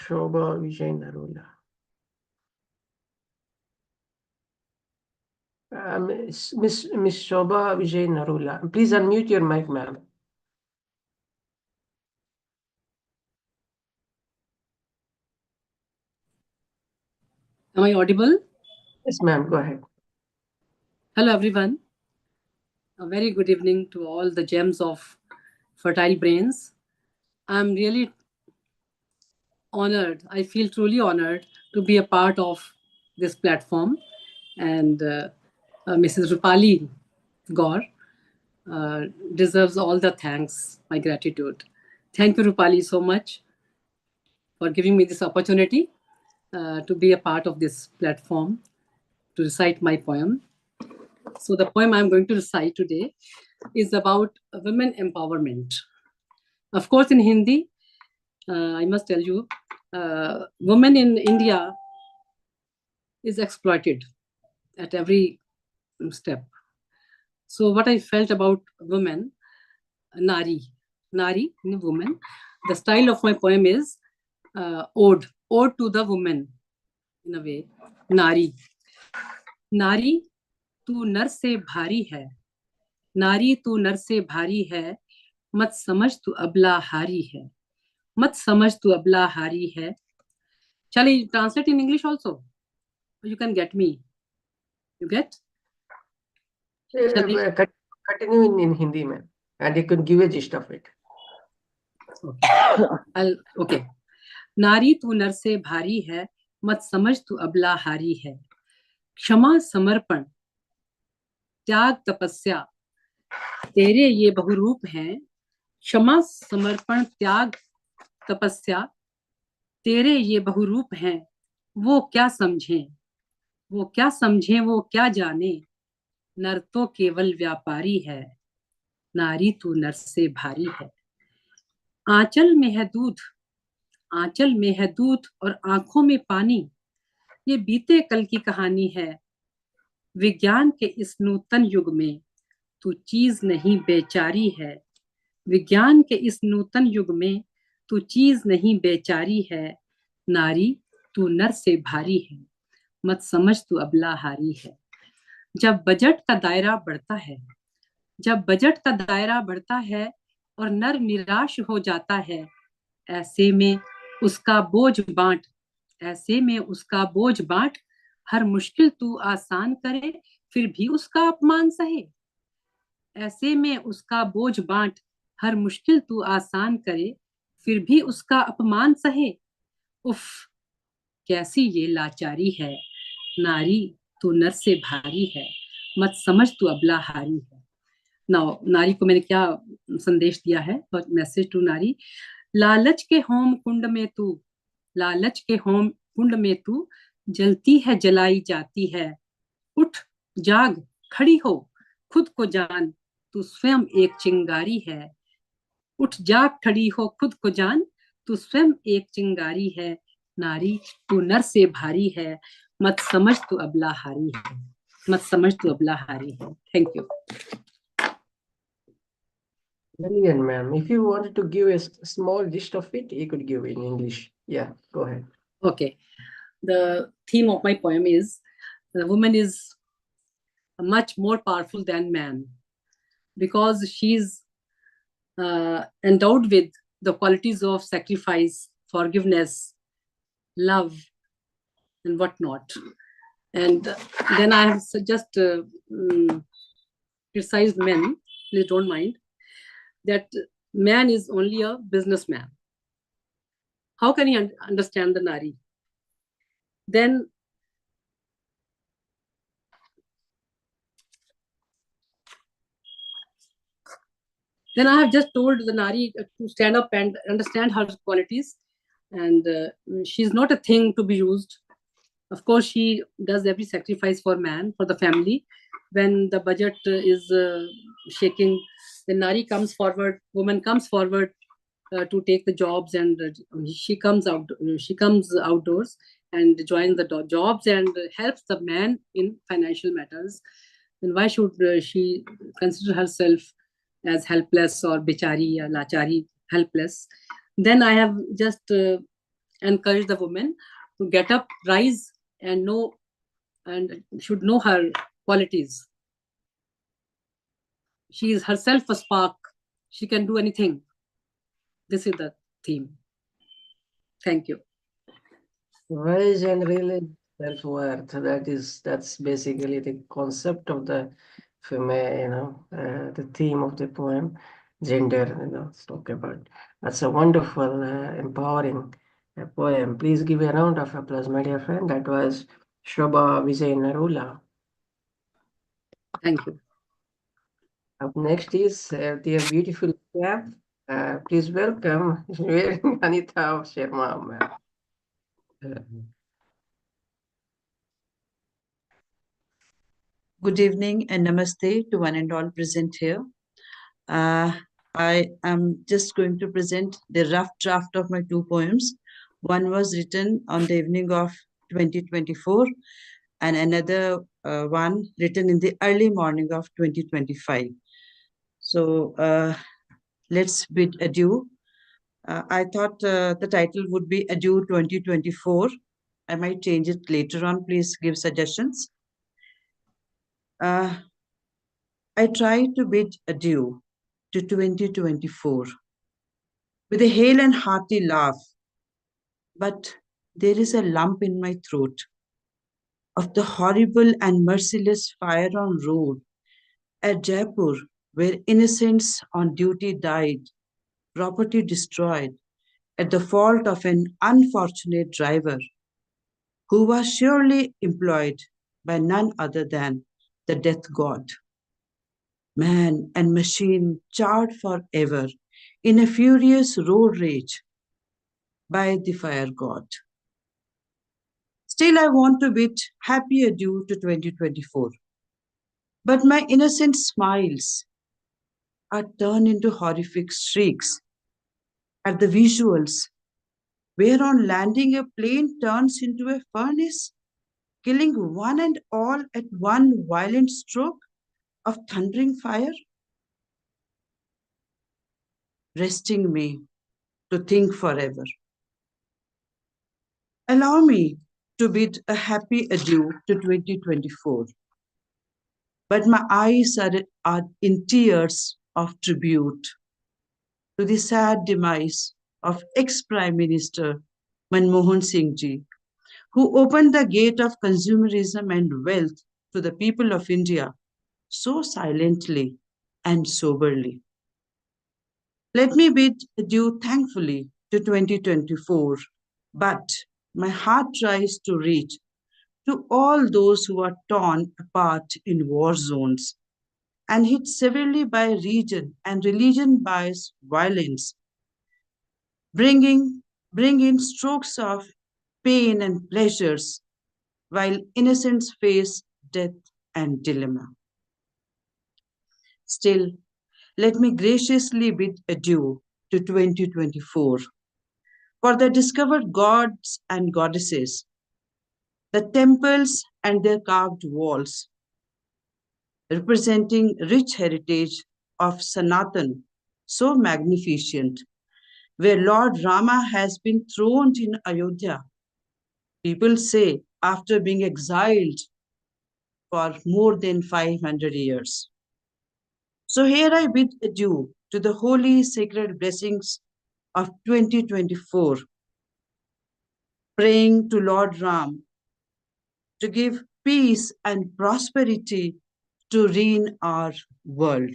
Shobha Vijay Narula. Miss Shobha Vijay Narula. Please unmute your mic, ma'am. Am I audible? Yes, ma'am. Go ahead. Hello, everyone. A very good evening to all the gems of fertile brains. I'm really honored. I feel truly honored to be a part of this platform. And Mrs. Roopali Gaur deserves all the thanks, my gratitude. Thank you, Roopali, so much for giving me this opportunity to be a part of this platform to recite my poem. So the poem I'm going to recite today is about women empowerment. Of course, in Hindi, I must tell you, women in India is exploited at every step. So what I felt about women, Nari, woman, the style of my poem is ode to the woman, in a way. Nari, तू नर से भारी है, नारी तू नर से भारी है, मत समझ तू अबला हारी है, मत समझ तू अबला हारी है. Shall I translate in English also? You can get me. You get? Continue in Hindi, man, and you can give a gist of it. Okay. नारी तू नर से भारी है, मत समझ तू अबला हारी है. क्षमा समर्पण त्याग तपस्या तेरे ये बहुरूप हैं. क्षमा समर्पण त्याग तपस्या तेरे ये बहुरूप हैं. वो क्या समझें, वो क्या समझे वो क्या जाने, नर तो केवल व्यापारी है, नारी तू नर से भारी है। आंचल में है दूध, आंचल में है दूध और आंखों में पानी, ये बीते कल की कहानी है। विज्ञान के इस नूतन युग में तू चीज नहीं बेचारी है, विज्ञान के इस नूतन युग में तू चीज नहीं बेचारी है, नारी तू नर से भारी है, मत समझ तू अबला हारी है। जब बजट का दायरा बढ़ता है, जब बजट का दायरा बढ़ता है और नर निराश हो जाता है, ऐसे में उसका बोझ बांट, ऐसे में उसका बोझ बांट, हर मुश्किल तू आसान करे फिर भी उसका अपमान सहे। ऐसे में उसका बोझ बांट, हर मुश्किल तू आसान करे फिर भी उसका अपमान सहे। उफ, कैसी ये लाचारी है, नारी तू नर से भारी है, मत समझ तू अबला हारी है। नारी को मैंने क्या संदेश दिया है, मैसेज टू नारी। लालच के होम कुंड में तू, लालच के होम कुंड में तू जलती है जलाई जाती है, उठ जाग खड़ी हो खुद को जान, तू स्वयं एक चिंगारी है। उठ जाग खड़ी हो खुद को जान, तू स्वयं एक चिंगारी है, नारी तू नर से भारी है, मत समझ तू अबला हारी है, मत समझ तू अबला हारी है। Thank you. Brilliant, ma'am. If you wanted to give a small gist of it, you could give in English. Yeah, go ahead. Okay. The theme of my poem is the woman is much more powerful than man because she's endowed with the qualities of sacrifice, forgiveness, love, and whatnot. And then I have just criticized men, please don't mind, that man is only a businessman. How can he understand the Nari? Then I have just told the Nari to stand up and understand her qualities. And she's not a thing to be used. Of course, she does every sacrifice for man, for the family. When the budget is shaking, the Nari comes forward, woman comes forward to take the jobs, and she comes outdoors and joins the jobs and helps the man in financial matters. Then why should she consider herself as helpless or bichari or lachari, helpless? Then I have just encouraged the woman to get up, rise, and know, and should know her qualities. She is herself a spark. She can do anything. This is the theme. Thank you. Rise and realize self-worth. That's basically the concept of the female, the theme of the poem, gender, talk about. That's a wonderful, empowering poem. Please give a round of applause, my dear friend. That was Shobha Vijay Narula. Thank you. Up next is the beautiful chap. Please welcome Anita Sharma, ma'am. Good evening and namaste to one and all present here. I am just going to present the rough draft of my two poems. One was written on the evening of 2024 and another one written in the early morning of 2025. So let's bid adieu. I thought the title would be Adieu 2024. I might change it later on. Please give suggestions. I try to bid adieu to 2024 with a hail and hearty laugh, but there is a lump in my throat of the horrible and merciless fire on road at Jaipur, where innocents on duty died, property destroyed, at the fault of an unfortunate driver who was surely employed by none other than the death god. Man and machine charred forever in a furious road rage by the fire god. Still, I want to bid happy adieu to 2024. But my innocent smiles are turned into horrific shrieks at the visuals, where on landing a plane turns into a furnace, killing one and all at one violent stroke of thundering fire, resting me to think forever. Allow me to bid a happy adieu to 2024. But my eyes are in tears of tribute to the sad demise of ex-Prime Minister Manmohan Singh Ji, who opened the gate of consumerism and wealth to the people of India so silently and soberly. Let me bid adieu thankfully to 2024, but my heart tries to reach to all those who are torn apart in war zones and hit severely by region and religion-biased violence, bring in strokes of pain and pleasures while innocents face death and dilemma. Still, let me graciously bid adieu to 2024 for the discovered gods and goddesses, the temples and their carved walls, representing rich heritage of Sanatan, so magnificent, where Lord Rama has been throned in Ayodhya. People say after being exiled for more than 500 years. So here I bid adieu to the holy sacred blessings of 2024, praying to Lord Ram to give peace and prosperity to reign our world.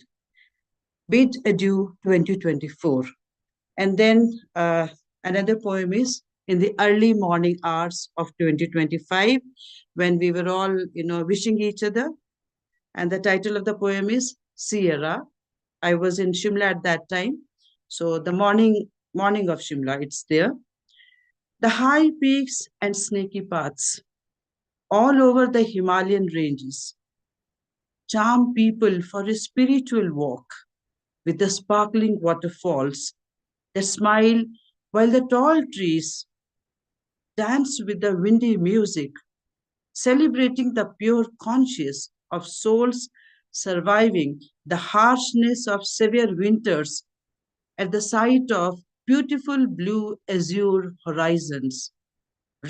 Bid adieu 2024. And then another poem is in the early morning hours of 2025, when we were all, wishing each other. And the title of the poem is Sierra. I was in Shimla at that time. So the morning of Shimla, it's there. The high peaks and snaky paths all over the Himalayan ranges charm people for a spiritual walk with the sparkling waterfalls that smile while the tall trees dance with the windy music, celebrating the pure conscience of souls surviving the harshness of severe winters at the sight of beautiful blue azure horizons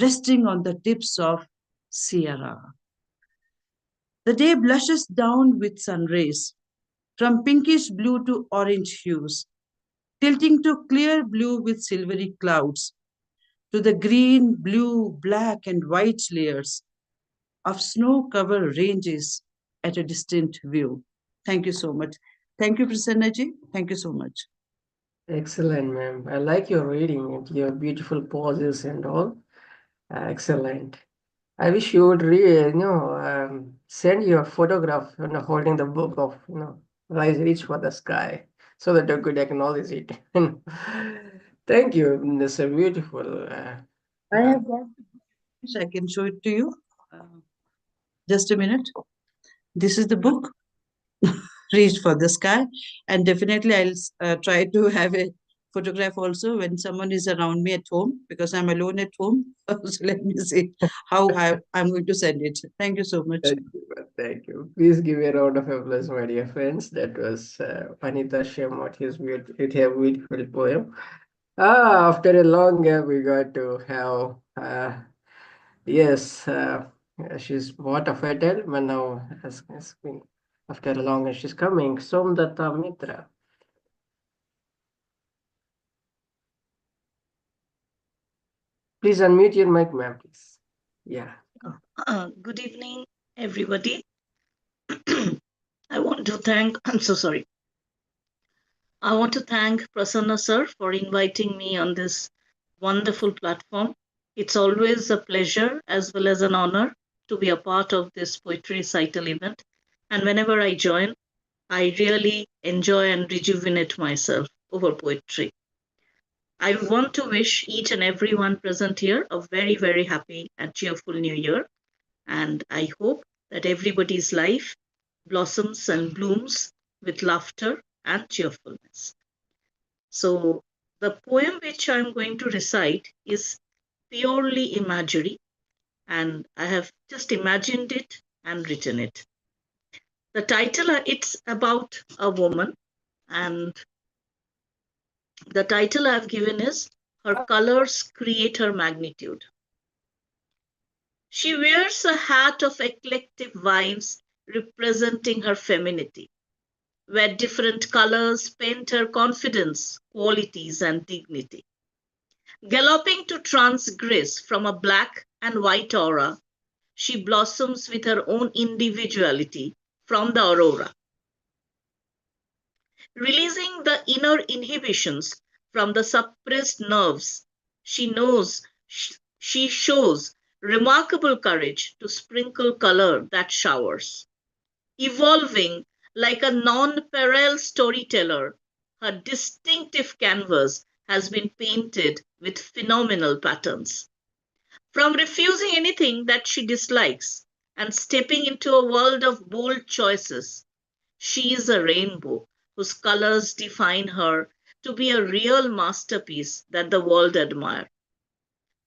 resting on the tips of Sierra. The day blushes down with sun rays from pinkish blue to orange hues, tilting to clear blue with silvery clouds, to the green, blue, black, and white layers of snow-covered ranges at a distant view. Thank you so much. Thank you, Prasannaji. Thank you so much. Excellent, ma'am. I like your reading and your beautiful pauses and all. Excellent. I wish you would send your photograph, holding the book of, Rise Reach for the Sky, so that you could acknowledge it. Thank you. That's a beautiful. I have got. I can show it to you. Just a minute. This is the book, Reach for the Sky, and definitely I'll try to have a photograph also when someone is around me at home, because I'm alone at home. So let me see how I'm going to send it. Thank you so much. Thank you. Please give a round of applause, my dear friends. That was Anita Sharma. It have beautiful poem. After a long gap, we got to have yes, she's bought a fatal, but now has been after a long and she's coming. Somdatta Mitra. Please unmute your mic, ma'am, please. Yeah. Good evening, everybody. I want to thank, I'm so sorry. I want to thank Prasanna sir for inviting me on this wonderful platform. It's always a pleasure as well as an honor to be a part of this poetry recital event. And whenever I join, I really enjoy and rejuvenate myself over poetry. I want to wish each and everyone present here a very, very happy and cheerful New Year. And I hope that everybody's life blossoms and blooms with laughter and cheerfulness. So, the poem which I'm going to recite is purely imagery, and I have just imagined it and written it. The title, it's about a woman, and the title I've given is Her Colors Create Her Magnitude. She wears a hat of eclectic vibes representing her femininity, where different colors paint her confidence, qualities, and dignity. Galloping to transgress from a black and white aura, she blossoms with her own individuality from the aurora. Releasing the inner inhibitions from the suppressed nerves, she shows remarkable courage to sprinkle color that showers. Evolving like a non-parallel storyteller, her distinctive canvas has been painted with phenomenal patterns. From refusing anything that she dislikes and stepping into a world of bold choices, she is a rainbow whose colors define her to be a real masterpiece that the world admires.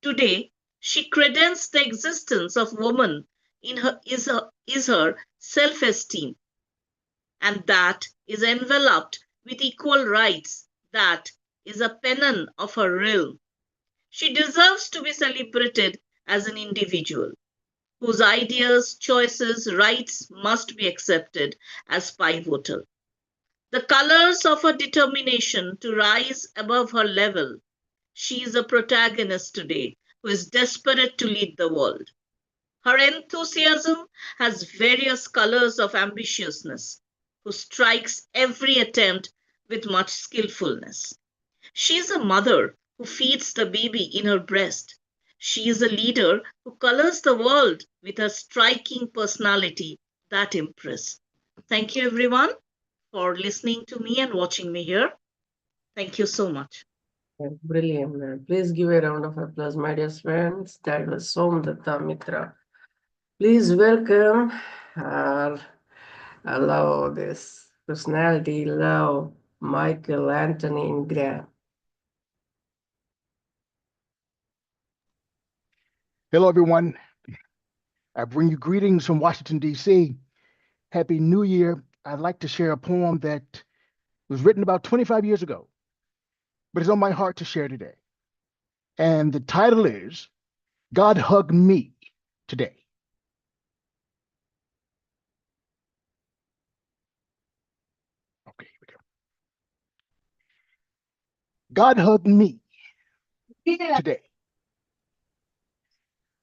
Today, she credence the existence of woman is her self-esteem, and that is enveloped with equal rights. That is a pennon of her realm. She deserves to be celebrated as an individual whose ideas, choices, rights must be accepted as pivotal. The colors of her determination to rise above her level. She is a protagonist today who is desperate to lead the world. Her enthusiasm has various colors of ambitiousness, who strikes every attempt with much skillfulness. She is a mother who feeds the baby in her breast. She is a leader who colors the world with her striking personality that impress. Thank you, everyone, for listening to me and watching me here. Thank you so much. Brilliant. Please give a round of applause, my dear friends. That was Somdatta Mitra. Please welcome our, I love this personality, love Michael Anthony Ingram. Hello, everyone. I bring you greetings from Washington, D.C. Happy New Year. I'd like to share a poem that was written about 25 years ago, but it's on my heart to share today. And the title is God Hugged Me Today. Okay, here we go. God hugged me today.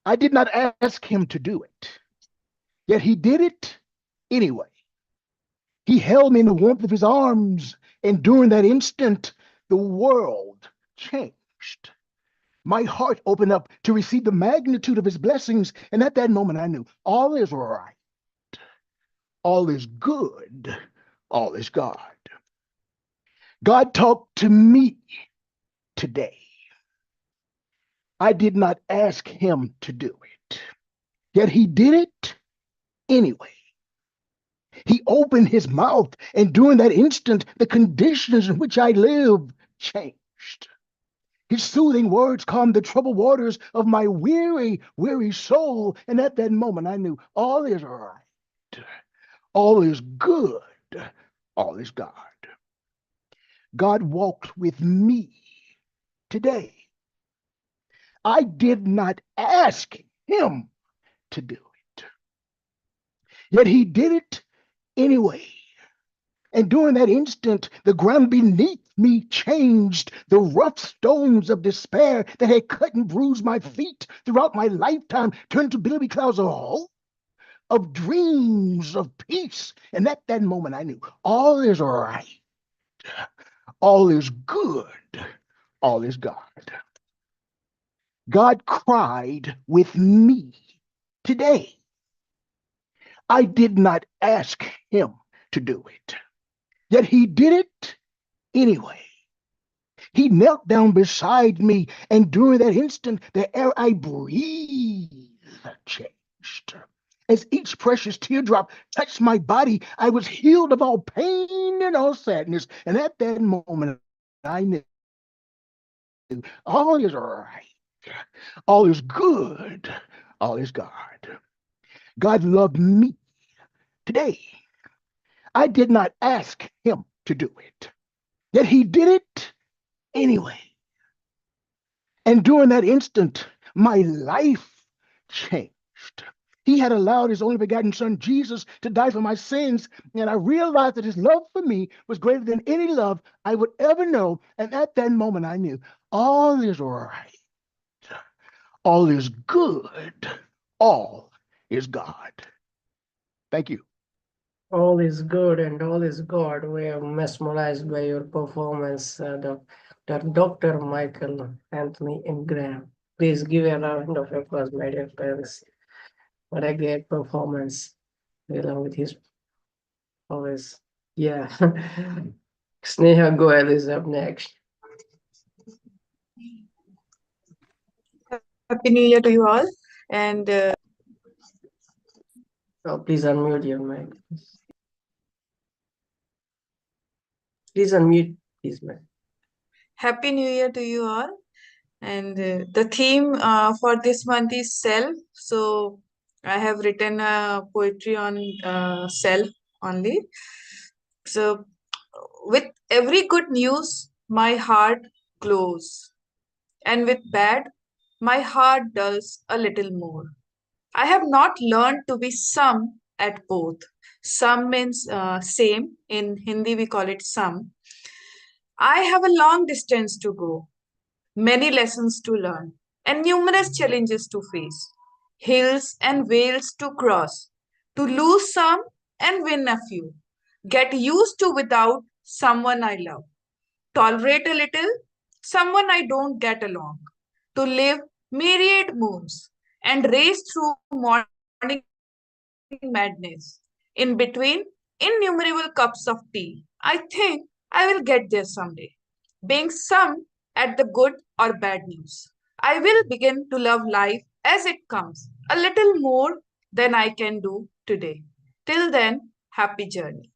I did not ask him to do it, yet he did it anyway. He held me in the warmth of his arms, and during that instant, the world changed. My heart opened up to receive the magnitude of his blessings, and at that moment I knew all is right, all is good, all is God. God talked to me today. I did not ask him to do it, yet he did it anyway. He opened his mouth, and during that instant, the conditions in which I live changed. His soothing words calmed the troubled waters of my weary, weary soul, and at that moment I knew all is right, all is good, all is God. God walked with me today. I did not ask him to do it, yet he did it anyway. And during that instant, the ground beneath me changed. The rough stones of despair that had cut and bruised my feet throughout my lifetime turned to billowy clouds of hope, of dreams of peace. And at that moment, I knew all is right, all is good, all is God. God cried with me today. I did not ask him to do it, yet he did it anyway. He knelt down beside me, and during that instant, the air I breathed changed. As each precious teardrop touched my body, I was healed of all pain and all sadness. And at that moment, I knew all is right, all is good, all is God. God loved me today. I did not ask him to do it, yet he did it anyway. And during that instant, my life changed. He had allowed his only begotten son, Jesus, to die for my sins. And I realized that his love for me was greater than any love I would ever know. And at that moment, I knew all is right. All is good. All is God. Thank you. All is good and all is God. We are mesmerized by your performance, Dr. Michael Anthony Ingram. Please give a round of applause, my dear friends. What a great performance, along with his always. Yeah. Sneha Goel is up next. Happy New Year to you all. And oh, please unmute your mic. Please unmute, please, ma'am. Happy New Year to you all. And the theme for this month is self. So I have written poetry on self only. So with every good news, my heart glows. And with bad, my heart dulls a little more. I have not learned to be some at both. Some means same. In Hindi, we call it some. I have a long distance to go, many lessons to learn, and numerous challenges to face, hills and vales to cross, to lose some and win a few, get used to without someone I love, tolerate a little someone I don't get along, to live myriad moons and race through morning madness. In between innumerable cups of tea, I think I will get there someday. Being some at the good or bad news, I will begin to love life as it comes, a little more than I can do today. Till then, happy journey.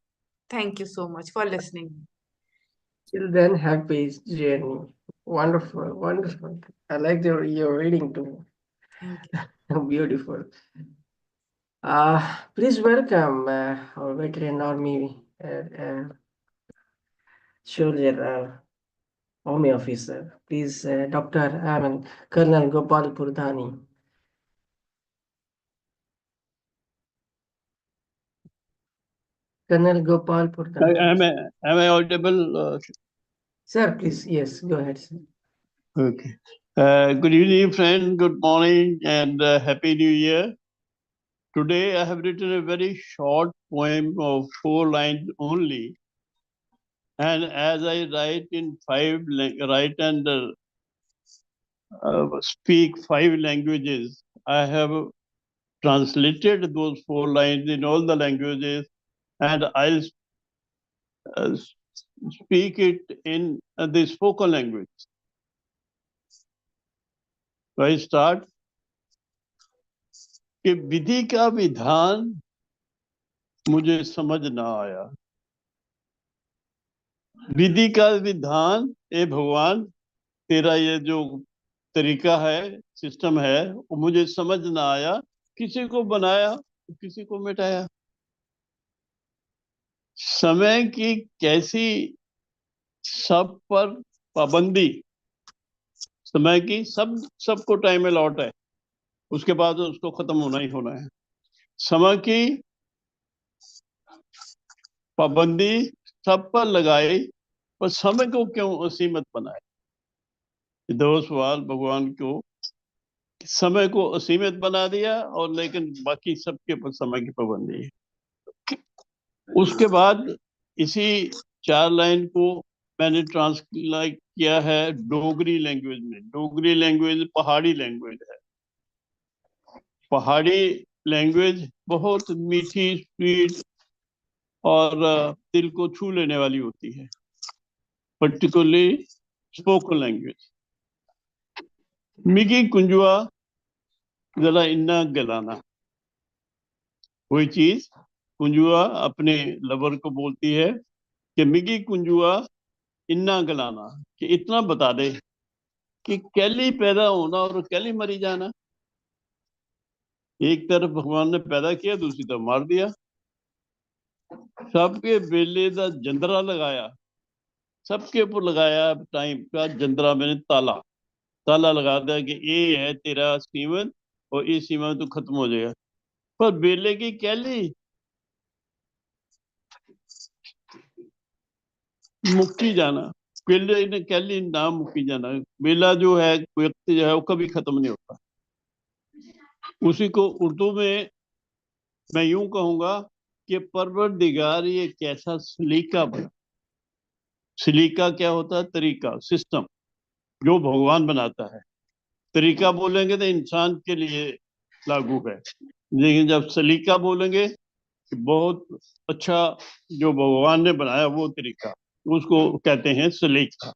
Thank you so much for listening. Till then, happy journey. Wonderful, wonderful. I like your reading too. Thank you. Beautiful. Please welcome our veteran army soldier, army officer. Please, Colonel Gopal Purdhani. Colonel Gopal Purdhani. Am I audible? Sir, please, yes, go ahead, sir. Okay. Good evening, friend. Good morning, and Happy New Year. Today, I have written a very short poem of 4 lines only. And as I write in write and speak 5 languages, I have translated those 4 lines in all the languages, and I'll speak it in the spoken language. So I start कि विधि का विधान मुझे समझ ना आया, विधि का विधान ए भगवान तेरा ये जो तरीका है, सिस्टम है, वो मुझे समझ ना आया, किसी को बनाया किसी को मिटाया, समय की कैसी सब पर पाबंदी, समय की सबको टाइम अलॉट है, उसके बाद उसको खत्म होना ही होना है, समय की पाबंदी सब पर लगाई, पर समय को क्यों असीमित बनाए। 2 सवाल भगवान को, समय को असीमित बना दिया और लेकिन बाकी सबके पर समय की पाबंदी है। उसके बाद इसी 4 लाइन को मैंने ट्रांसलेट किया है डोगरी लैंग्वेज में। डोगरी लैंग्वेज पहाड़ी लैंग्वेज है। पहाड़ी लैंग्वेज बहुत मीठी, स्वीट और दिल को छू लेने वाली होती है। Particularly spoken language. मिगी कुंजुआ जरा इन्ना गलाना, कोई चीज कुंजुआ अपने लवर को बोलती है कि मिगी कुंजुआ इन्ना गलाना, कि इतना बता दे कि कैली पैदा होना और कैली मरी जाना। एक तरफ भगवान ने पैदा किया, दूसरी तरफ मार दिया। सबके बेले का जंदरा लगाया, सबके ऊपर लगाया टाइम का जंदरा, मैंने ताला ताला लगा दिया कि ये है तेरा सीमन और इस सीमा में तो खत्म हो जाएगा। पर बेले की कैली मुक्की जाना, बेले ने कैली ना मुक्की जाना। बेला जो है व्यक्ति जो है वो कभी खत्म नहीं होता। उसी को उर्दू में मैं यूं कहूंगा कि परवरदिगार ये कैसा सलीका बना। सलीका क्या होता है? तरीका, सिस्टम जो भगवान बनाता है। तरीका बोलेंगे तो इंसान के लिए लागू है, लेकिन जब सलीका बोलेंगे बहुत अच्छा जो भगवान ने बनाया वो तरीका, उसको कहते हैं सलीका।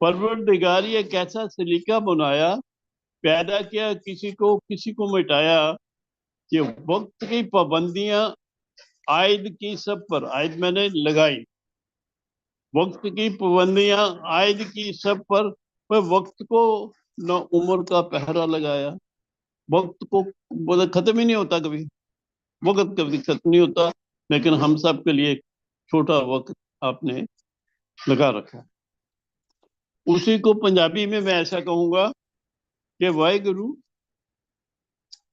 परवरदिगार ये कैसा सलीका बनाया, पैदा किया किसी को मिटाया, कि वक्त की पाबंदियां आयद की सब पर, आयद मैंने लगाई, वक्त की पाबंदियां आयद की सब पर वक्त को न उम्र का पहरा लगाया। वक्त को खत्म ही नहीं होता, कभी वक्त कभी खत्म नहीं होता, लेकिन हम सब के लिए छोटा वक्त आपने लगा रखा। उसी को पंजाबी में मैं ऐसा कहूंगा कि वाहिगुरु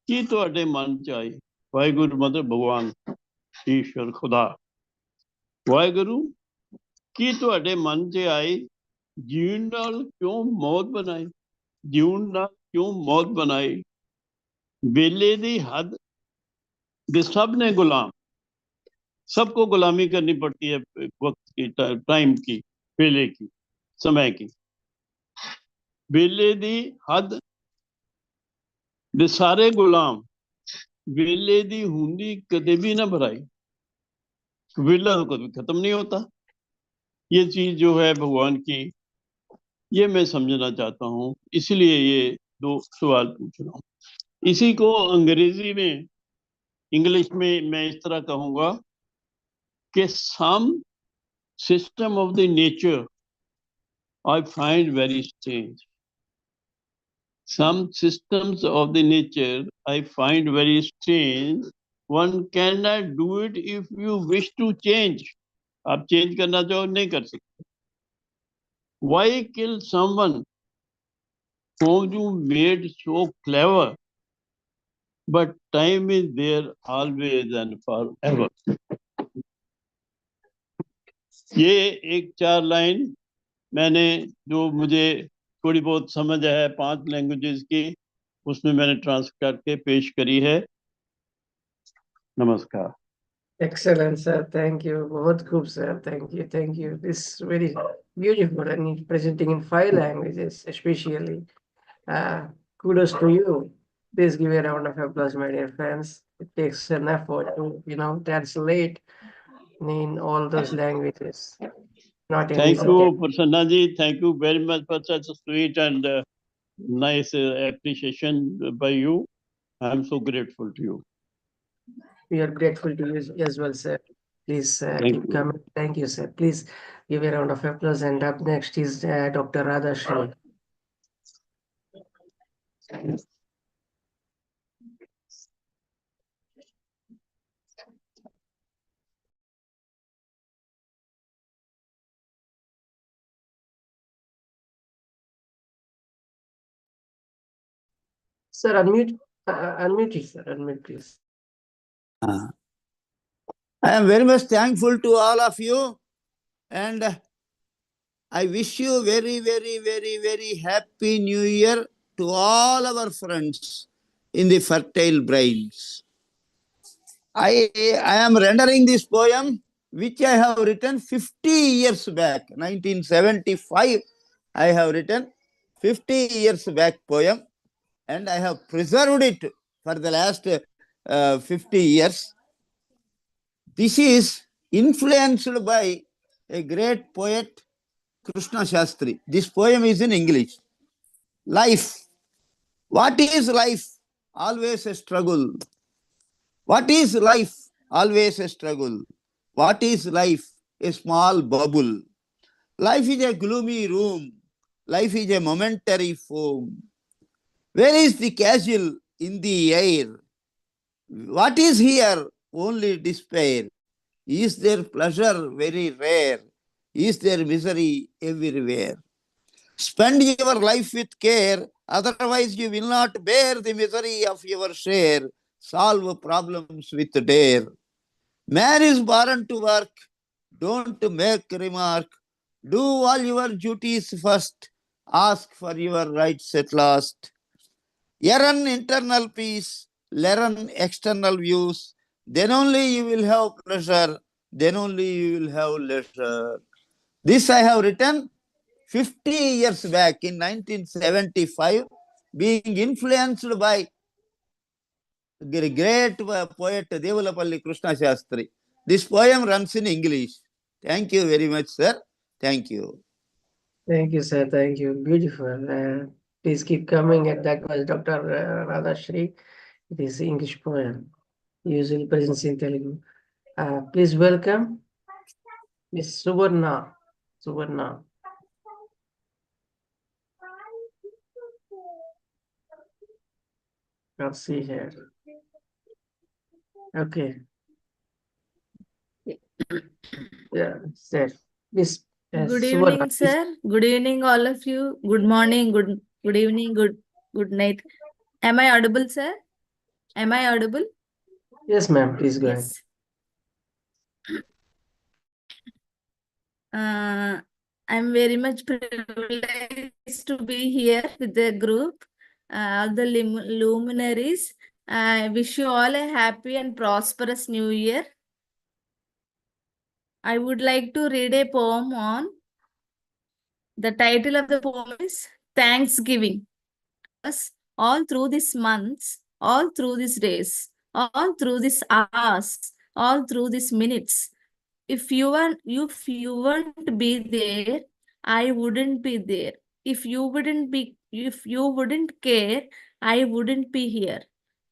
की तुहाडे मन च आई। वाहिगुरु मतलब भगवान, ईश्वर, खुदा। वाहिगुरु की तुहाडे मन च आई, जीवन नाल क्यों मौत बनाई, जीवन नाल क्यों मौत बनाई। बेले दी हद दे सब ने गुलाम, सबको गुलामी करनी पड़ती है वक्त की, टाइम की, बेले की, समय की। बेले दी हद दे सारे गुलाम, वेले दी हुंदी कदे भी ना भराई। वेला तो कभी खत्म नहीं होता। ये चीज जो है भगवान की, ये मैं समझना चाहता हूँ, इसलिए ये दो सवाल पूछ रहा हूँ। इसी को अंग्रेजी में, इंग्लिश में मैं इस तरह कहूंगा कि some system of the nature I find very strange. Some systems of the nature I find very strange. One cannot do it if you wish to change. आप change करना चाहो नहीं कर सकते। Why kill someone whom you made so clever? But time is there always and forever. ये एक 4 line मैंने, जो मुझे थोड़ी बहुत समझ है 5 लैंग्वेजेस की, उसमें मैंने ट्रांसलेट करके पेश करी है। नमस्कार। Excellent, sir. Thank you. बहुत खूब, sir. Thank you. Thank you. This is very beautiful and presenting in 5 languages, especially. Kudos to you. Please give a round of applause, my dear friends. It takes an effort to, translate in all those languages. Not an Thank easy you, task. Prasanna ji. Thank you very much for such a sweet and nice appreciation by you. I am so grateful to you. We are grateful to you as well, sir. Please keep coming. Thank you, sir. Please give a round of applause. And up next is Dr. Radhashri. Sir, unmute. Unmute it, sir. Unmute, please. I am very much thankful to all of you, and I wish you very, very, very, very happy New Year to all our friends in the fertile brains. I am rendering this poem, which I have written 50 years back, 1975. I have written 50 years back poem, and I have preserved it for the last 50 years. This is influenced by a great poet, Krishna Shastri. This poem is in English. Life. What is life? Always a struggle. What is life? Always a struggle. What is life? A small bubble. Life is a gloomy room. Life is a momentary foam. Where is the casual in the air? What is here? Only despair. Is there pleasure very rare? Is there misery everywhere? Spend your life with care, otherwise you will not bear the misery of your share. Solve problems with dare. Man is born to work, don't make remark. Do all your duties first, ask for your rights at last. Earn internal peace, learn external views, then only you will have pleasure, then only you will have leisure. This I have written 50 years back in 1975, being influenced by the great poet Devulapalli Krishna Shastri. This poem runs in English. Thank you very much, sir. Thank you. Thank you, sir. Thank you. Beautiful. Please keep coming. And that was Dr. Radhashri. It is English poem, usually presents in Telugu. Please welcome Miss Suvarna. Suvarna. Can't see her. Okay. Yeah, sir. Miss Good Suvarna. evening, sir. Good evening, all of you. Good morning, good evening, good night. Am I audible, sir? Am I audible? Yes, ma'am. Please go ahead. I'm very much privileged to be here with the group, all the luminaries. I wish you all a happy and prosperous new year. I would like to read a poem on. The title of the poem is Thanksgiving. All through these months, all through these days, all through these hours, all through these minutes. If you wouldn't be there, I wouldn't be there. If you wouldn't care, I wouldn't be here.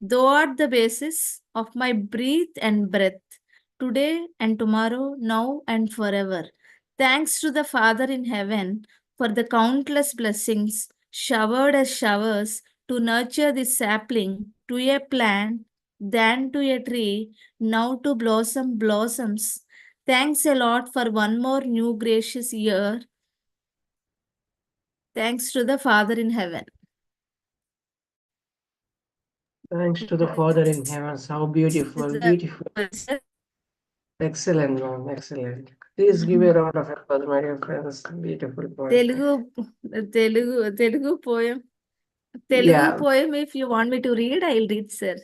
Thou art the basis of my breath and breath, today and tomorrow, now and forever. Thanks to the Father in heaven for the countless blessings showered as showers to nurture this sapling to a plant, then to a tree, now to blossoms. Thanks a lot for one more new gracious year. Thanks to the Father in heaven. Thanks to the Father in heavens. How beautiful, beautiful. Excellent, ma'am. Excellent. Please give a round of applause, my dear friends. Beautiful poem. Telugu poem. Yeah. Poem, if you want me to read, I'll read, sir.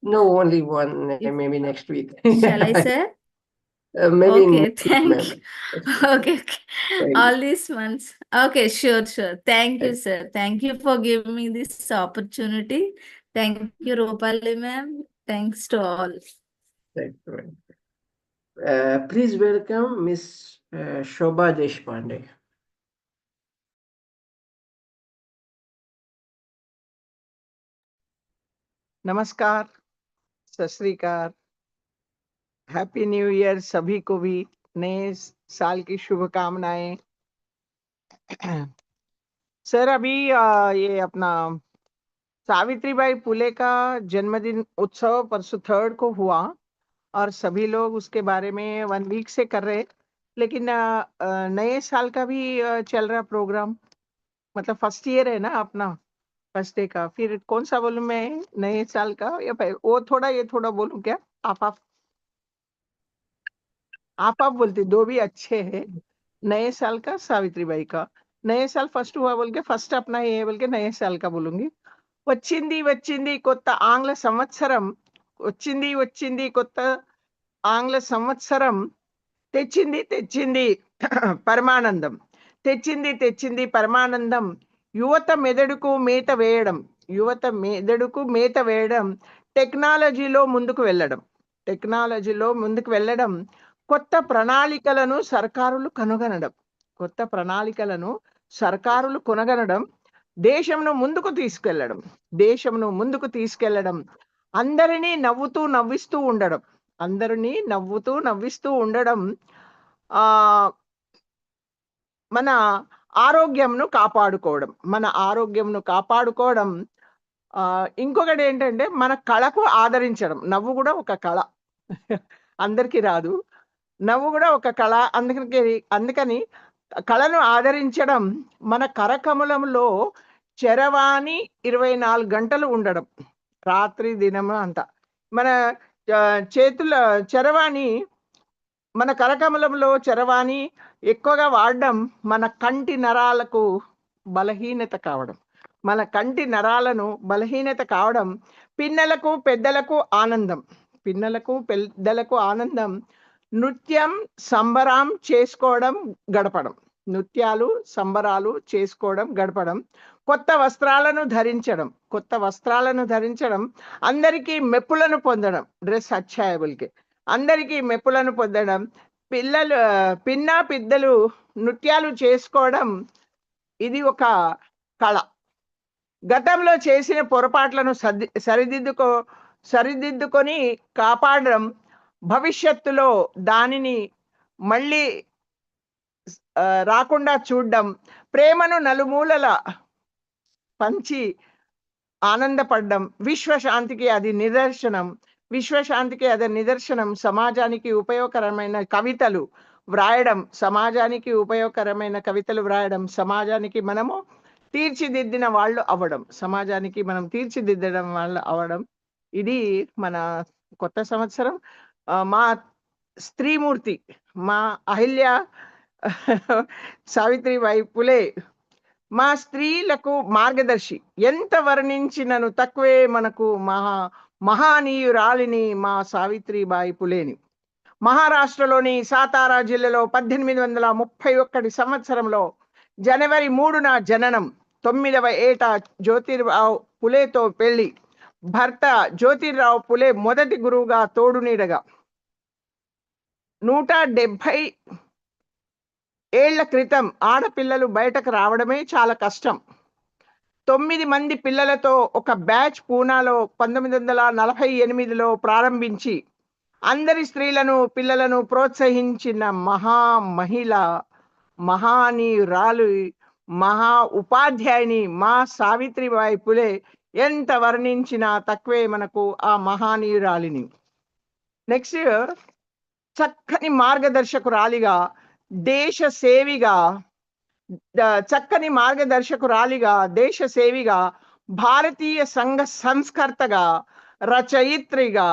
No, only one, maybe next week. Shall I, sir? Maybe Okay, thank you. Okay. All these months. Okay, sure. Thank you, sir. Thank you for giving me this opportunity. Thank you, Roopali ma'am. Thanks to all. Thank you. Please welcome Miss Shobha Deshpande. नमस्कार, सत श्री अकाल, happy new year सभी को भी नए साल की शुभकामनाएं। सर अभी ये अपना सावित्रीबाई फुले का जन्मदिन उत्सव परसों 3 को हुआ और सभी लोग उसके बारे में 1 वीक से कर रहे, लेकिन नए साल का भी चल रहा प्रोग्राम, मतलब फर्स्ट ईयर है ना अपना, फर्स्ट डे का। फिर कौन सा बोलूं मैं, नए साल का या वो थोड़ा ये थोड़ा बोलूं क्या? आप बोलते, दो भी अच्छे हैं। नए साल का सावित्रीबाई का नए साल फर्स्ट हुआ बोल के फर्स्ट अपना ये बोल के नए साल का बोलूंगी। వచ్చింది కొత్త ఆంగ్ల సంవత్సరం, వచ్చింది కొత్త ఆంగ్ల సంవత్సరం, తెచ్చింది పరమానందం, తెచ్చింది పరమానందం, యువత మెదడుకు మేత వేయడం, టెక్నాలజీలో ముందుకు వెళ్ళడం, కొత్త ప్రణాళికలను సర్కారులు కనుగొనడం, కొత్త ప్రణాళికలను సర్కారులు కొనగనడం, దేశంను ముందుకు తీసుకెళ్లడం, అందరినీ నవ్విస్తూ ఉండడం మన ఆరోగ్యంను కాపాడుకోవడం. ఇంకొకటి ఏంటంటే మన కళకు ఆదరించడం. నవ్వు కూడా ఒక కళ. అందరికీ రాదు. నవ్వు కూడా ఒక కళ. అందుకని కళను ఆదరించడం, మన కరకమలంలో చరవాణి 24 గంటలు ఉండడం, రాత్రి దినము అంతా. మన చేతుల చరవాణి, మన కరకమలంలో చరవాణి ఎక్కువగా వాడడం మన కంటి నరాలకు బలహీనత కావడం, పిన్నలకు పెద్దలకు ఆనందం, నృత్యం సంబరాలు చేసుకోవడం గడపడం, కొత్త వస్త్రాలను ధరించడం, అందరికీ మెప్పులను పొందడం, డ్రెస్ అచ్చాయబుల్కి అందరికీ మెప్పులను పొందడం, పెద్దలు నృత్యాలు చేసుకోవడం, ఇది ఒక కళ. గతంలో చేసిన పొరపాట్లను సరిదిద్దుకొని కాపాడడం, భవిష్యత్తులో దానిని మళ్ళీ రాకుండా చూడడం, ప్రేమను నలుమూలల పంచి ఆనందపడడం, విశ్వశాంతికి అది నిదర్శనం, సమాజానికి ఉపయోగకరమైన కవితలు వ్రాయడం, సమాజానికి మనము తీర్చిదిద్దడం వాళ్ళు అవ్వడం. ఇది మన కొత్త సంవత్సరం. మా స్త్రీమూర్తి, మా అహిల్య సావిత్రిబాయి పులే మా స్త్రీలకు మార్గదర్శి. ఎంత వర్ణించినను తక్కువే మనకు మహానీయురాలిని మా సావిత్రిబాయి పులేని. మహారాష్ట్రలోని సాతారా జిల్లాలో 1831 సంవత్సరంలో జనవరి 3న జననం. 9వ ఏట జ్యోతిరావు పులేతో పెళ్లి. భర్త జ్యోతిరావు పులే మొదటి గురువుగా తోడునీడగా 170 ఏళ్ల క్రితం ఆడపిల్లలు బయటకు రావడమే చాలా కష్టం. 9 మంది పిల్లలతో ఒక బ్యాచ్ పూనాలో 1948లో ప్రారంభించి అందరి స్త్రీలను పిల్లలను ప్రోత్సహించిన మహిళ, మహానీయురాలు, మహా ఉపాధ్యాయుని మా సావిత్రిబాయి పులే. ఎంత వర్ణించినా తక్కువే మనకు ఆ మహానీయురాలిని. నెక్స్ట్, చక్కని మార్గదర్శకురాలిగా, దేశ సేవిగా, భారతీయ సంఘ సంస్కర్తగా, రచయిత్రిగా,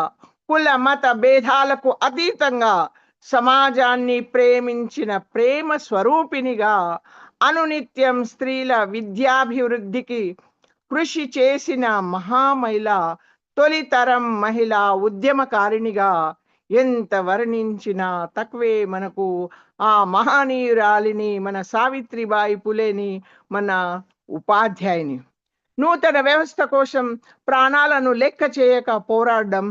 కుల మత భేదాలకు అతీతంగా సమాజాన్ని ప్రేమించిన ప్రేమ స్వరూపినిగా, అనునిత్యం స్త్రీల విద్యాభివృద్ధికి కృషి చేసిన మహామహిళ, తొలితరం మహిళా ఉద్యమకారిణిగా ఎంత వర్ణించినా తక్కువే మనకు ఆ మహనీయురాలిని, మన సావిత్రిబాయి పులేని, మన ఉపాధ్యాయుని. నూతన వ్యవస్థ కోసం ప్రాణాలను లెక్క చేయక పోరాడడం,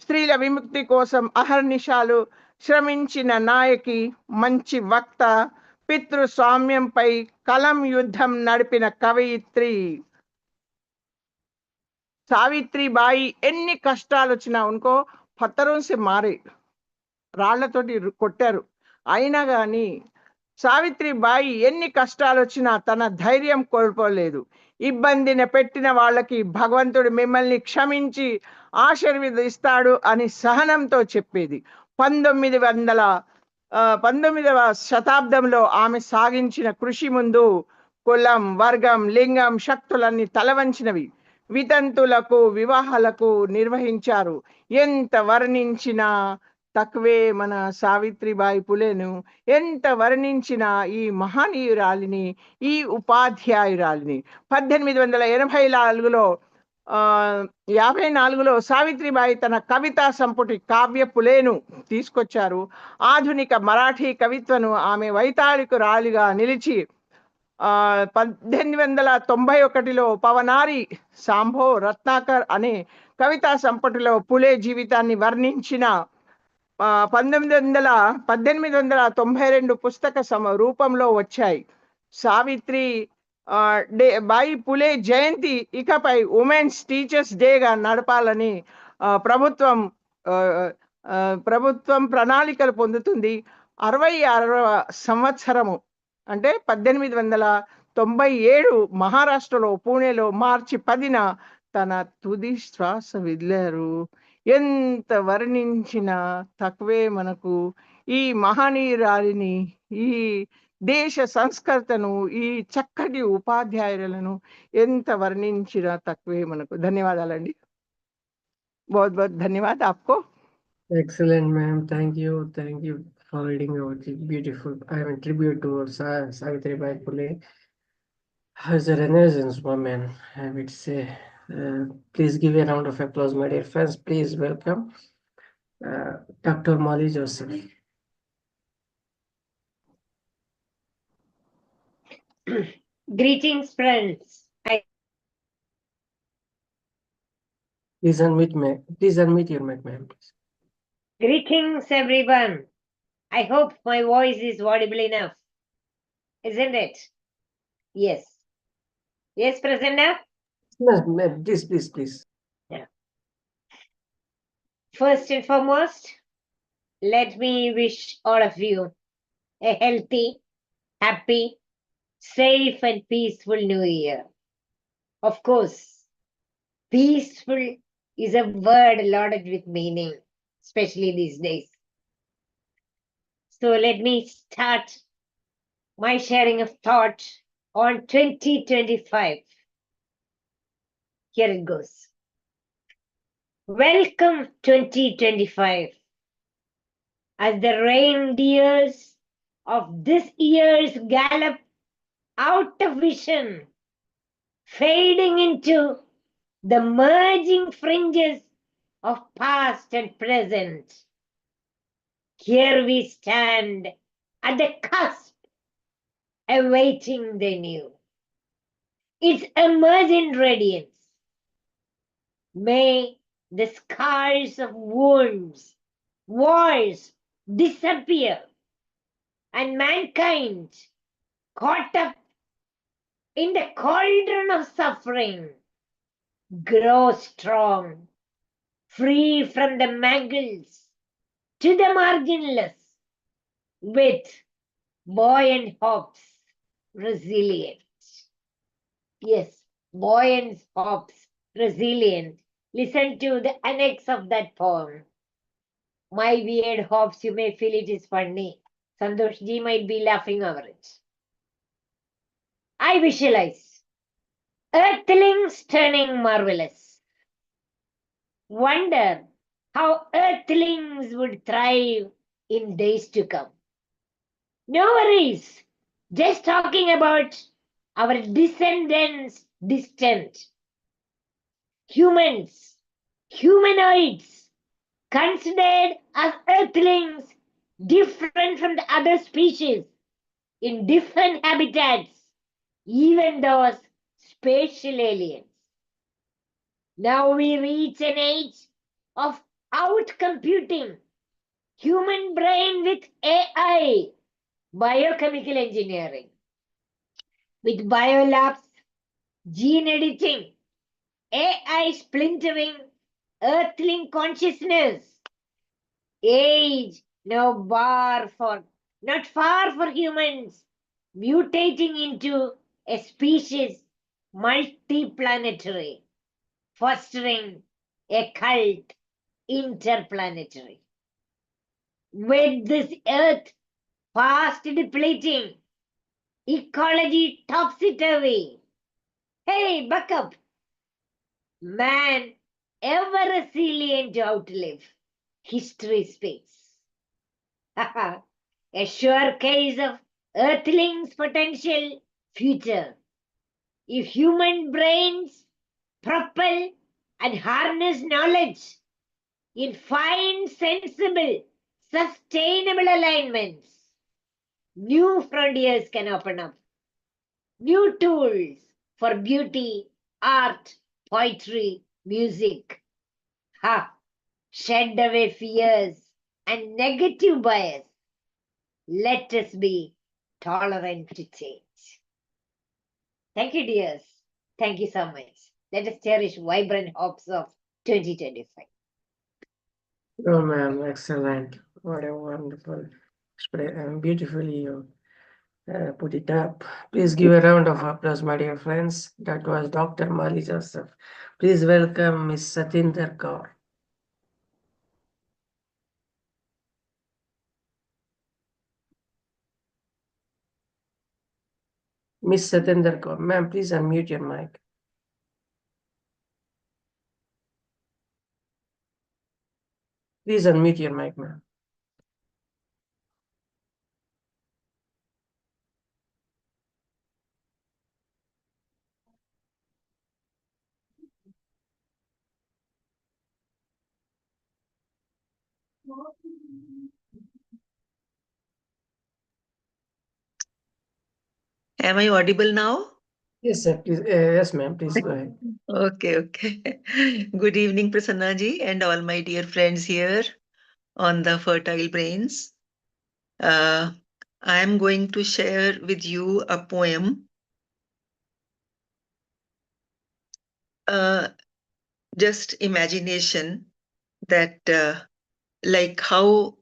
స్త్రీల విముక్తి కోసం అహర్నిశాలు శ్రమించిన నాయకి, మంచి వక్త, పితృస్వామ్యంపై కలం యుద్ధం నడిపిన కవయిత్రి సావిత్రిబాయి. ఎన్ని కష్టాలు వచ్చినా ఉనుకో పత్తరోసి మారే, రాళ్లతోటి కొట్టారు, అయినా కానీ సావిత్రిబాయి ఎన్ని కష్టాలు వచ్చినా తన ధైర్యం కోల్పోలేదు. ఇబ్బందిని పెట్టిన వాళ్ళకి భగవంతుడు మిమ్మల్ని క్షమించి ఆశీర్వదిస్తాడు అని సహనంతో చెప్పేది. 19వ శతాబ్దంలో ఆమె సాగించిన కృషి ముందు కులం, వర్గం, లింగం శక్తులన్నీ తలవంచినవి. వితంతులకు వివాహాలకు నిర్వహించారు. ఎంత వర్ణించినా తక్కువే మన సావిత్రిబాయి పులేను. ఎంత వర్ణించిన ఈ మహనీయురాలిని, ఈ ఉపాధ్యాయురాలిని. 1854లో సావిత్రిబాయి తన కవితా సంపుటి కావ్య పులేను తీసుకొచ్చారు. ఆధునిక మరాఠీ కవిత్వను ఆమె వైతాళికురాలిగా నిలిచి 1891లో పవనారి సాంభో రత్నాకర్ అనే కవితా సంపుటిలో పులే జీవితాన్ని వర్ణించిన 1892 పుస్తక రూపంలో వచ్చాయి. సావిత్రి బాయి పులే జయంతి ఇకపై ఉమెన్స్ టీచర్స్ డేగా నడపాలని ప్రభుత్వం ప్రణాళికలు పొందుతుంది. 66వ సంవత్సరము అంటే 1897 మహారాష్ట్రలో పూణేలో మార్చి 10న తన తుది శ్వాస వదిలారు. ఎంత వర్ణించినా తక్కువే మనకు. ఈ మహనీయురాలిని, ఈ దేశ సంస్కర్తను, ఈ చక్కటి ఉపాధ్యాయులను ఎంత వర్ణించినా తక్కువే మనకు. ధన్యవాదాలండి. बहुत बहुत धन्यवाद आपको. Excellent, ma'am. Thank you for reading our beautiful tribute to Savitri Bai Phule. As a Renaissance woman, I would say. Please give a round of applause, my dear friends. Please welcome Dr. Molly Joseph. Greetings, friends. Please unmute your mic, ma'am. Greetings, everyone. I hope my voice is audible enough. Isn't it? Yes. Yes, Prasanna? Ma'am, please. Yeah. First and foremost, let me wish all of you a healthy, happy, safe and peaceful New Year. Of course, peaceful is a word loaded with meaning, especially these days. So let me start my sharing of thought on 2025. Here it goes. Welcome 2025. As the reindeers of this year's gallop out of vision, fading into the merging fringes of past and present. Here we stand at the cusp, awaiting the new. Its emergent radiance. May the scars of wounds, wars disappear, and mankind, caught up in the cauldron of suffering, grow strong, free from the mangles to the marginless, with buoyant hopes, resilient. Yes, buoyant hopes, resilient. Listen to the annex of that poem. My weird hopes, you may feel it is funny. Santosh ji might be laughing over it. I visualize earthlings turning marvelous. Wonder how earthlings would thrive in days to come. No worries, just talking about our descendants distant. Humans, humanoids, considered as earthlings, different from the other species, in different habitats, even those spatial aliens. Now we reach an age of out-computing human brain with AI, biochemical engineering, with biolabs, gene editing, AI splintering, earthling consciousness. Age now not far for humans, mutating into a species multiplanetary, fostering a cult interplanetary. With this earth fast depleting, ecology topsy-turvy. Hey, buck up! Man ever resilient to outlive, history speaks. A sure case of earthlings' potential future. If human brains propel and harness knowledge in fine, sensible, sustainable alignments, new frontiers can open up. New tools for beauty, art, poetry, music. Shed away fears, and negative bias. Let us be tolerant to change. Thank you, dears. Thank you so much. Let us cherish vibrant hopes of 2025. Oh, ma'am, excellent. What a wonderful, beautifully you put it up. Please give a round of applause, my dear friends. That was Dr. Mali Joseph. Please welcome Miss Satinder Kaur. Miss Satinder Kaur, ma'am, please unmute your mic. Please unmute your mic, ma'am. Am I audible now? Yes, sir. Please, yes, ma'am. Please go ahead. Okay, okay. Good evening, Prasanna ji, and all my dear friends here on the Fertile Brains. I am going to share with you a poem, just imagination, that like how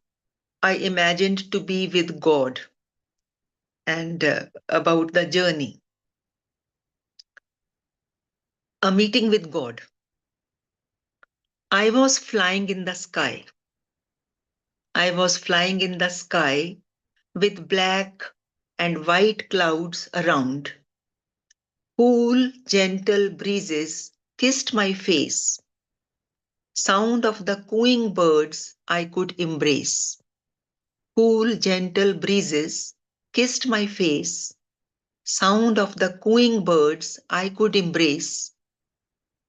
I imagined to be with God, and about the journey. A meeting with God. I was flying in the sky. I was flying in the sky with black and white clouds around. Cool, gentle breezes kissed my face. Sound of the cooing birds I could embrace. Cool, gentle breezes kissed my face. Sound of the cooing birds I could embrace.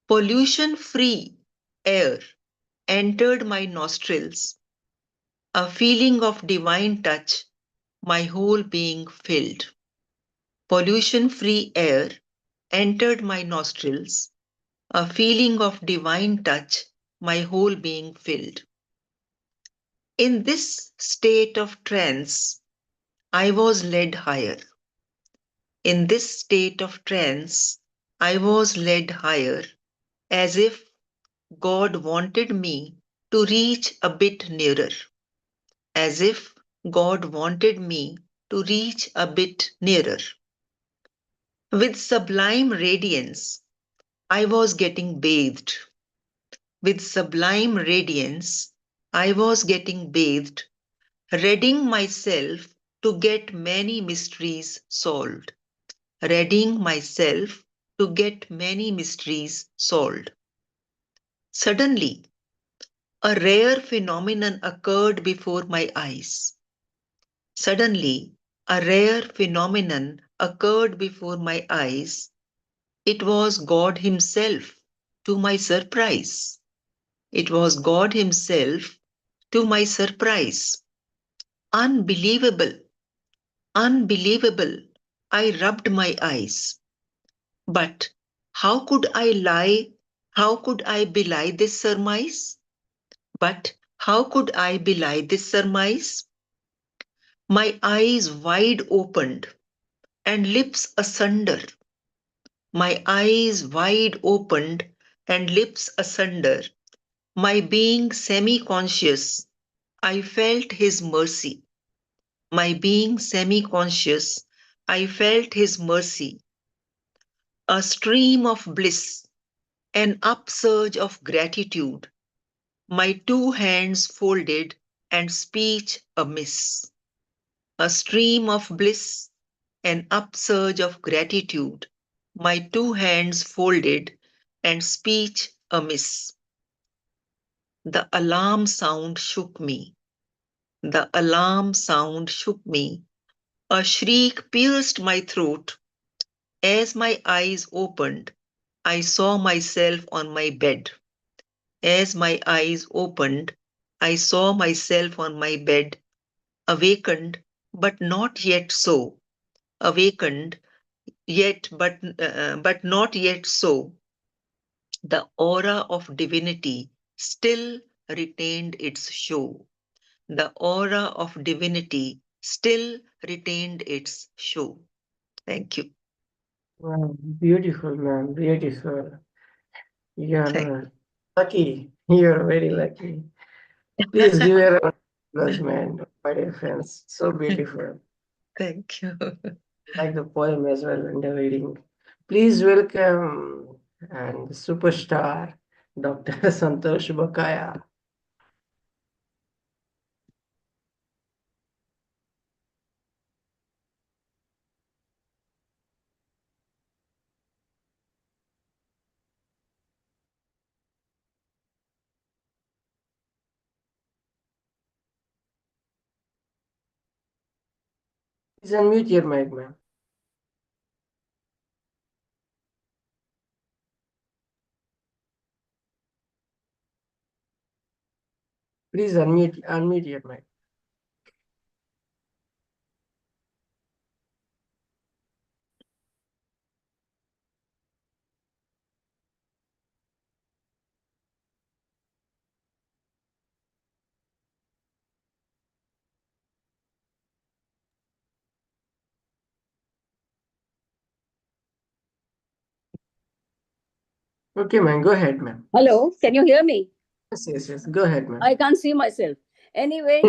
Pollution-free air entered my nostrils. A feeling of divine touch my whole being filled. Pollution-free air entered my nostrils. A feeling of divine touch my whole being filled. In this state of trance, I was led higher. In this state of trance, I was led higher, as if God wanted me to reach a bit nearer. As if God wanted me to reach a bit nearer. With sublime radiance, I was getting bathed. With sublime radiance, I was getting bathed, readying myself to get many mysteries solved. Readying myself to get many mysteries solved. Suddenly, a rare phenomenon occurred before my eyes. Suddenly, a rare phenomenon occurred before my eyes. It was God Himself, to my surprise. It was God Himself, to my surprise. Unbelievable, unbelievable. I rubbed my eyes. But how could I lie? How could I belie this surmise? But how could I belie this surmise? My eyes wide opened and lips asunder. My eyes wide opened and lips asunder. My being semi-conscious, I felt His mercy. My being semi-conscious, I felt His mercy. A stream of bliss, an upsurge of gratitude. My two hands folded and speech amiss. A stream of bliss, an upsurge of gratitude. My two hands folded and speech amiss. The alarm sound shook me. The alarm sound shook me. A shriek pierced my throat. As my eyes opened, I saw myself on my bed. As my eyes opened, I saw myself on my bed, awakened, but not yet so. Awakened, yet, but not yet so. The aura of divinity still retained its show. the aura of divinity still retained its show. Thank you. Wow, beautiful, man, beautiful. Thank You're lucky. You're very lucky. Please give a round of applause, man, my dear friends. So beautiful. Thank you. Like the poem as well in the reading. Please welcome and superstar Dr. Santosh Bakaya. Please unmute your mic, ma'am. Please unmute your mic. Okay, ma'am, go ahead, ma'am. Hello, can you hear me? Yes, yes, yes. Go ahead, ma'am. I can't see myself. Anyway,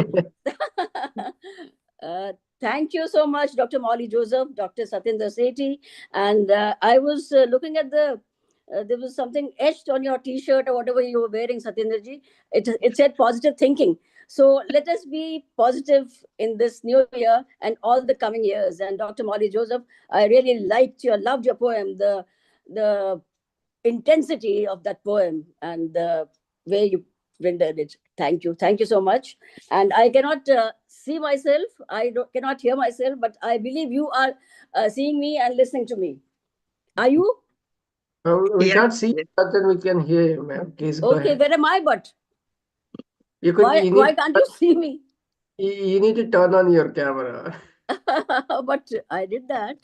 thank you so much, Dr. Molly Joseph, Dr. Satyendra Sethi. And I was looking at there was something etched on your t-shirt or whatever you were wearing, Satyendraji. It said positive thinking. So let us be positive in this new year and all the coming years. And Dr. Molly Joseph, I really loved your poem, the intensity of that poem and the way you rendered it. Thank you. Thank you so much. And I cannot see myself. Cannot hear myself, but I believe you are seeing me and listening to me. Are you? We can't see you, but then we can hear you, ma'am. Please go Okay, ahead. where am I? But You could. why can't you see me? You need to turn on your camera. But I did that.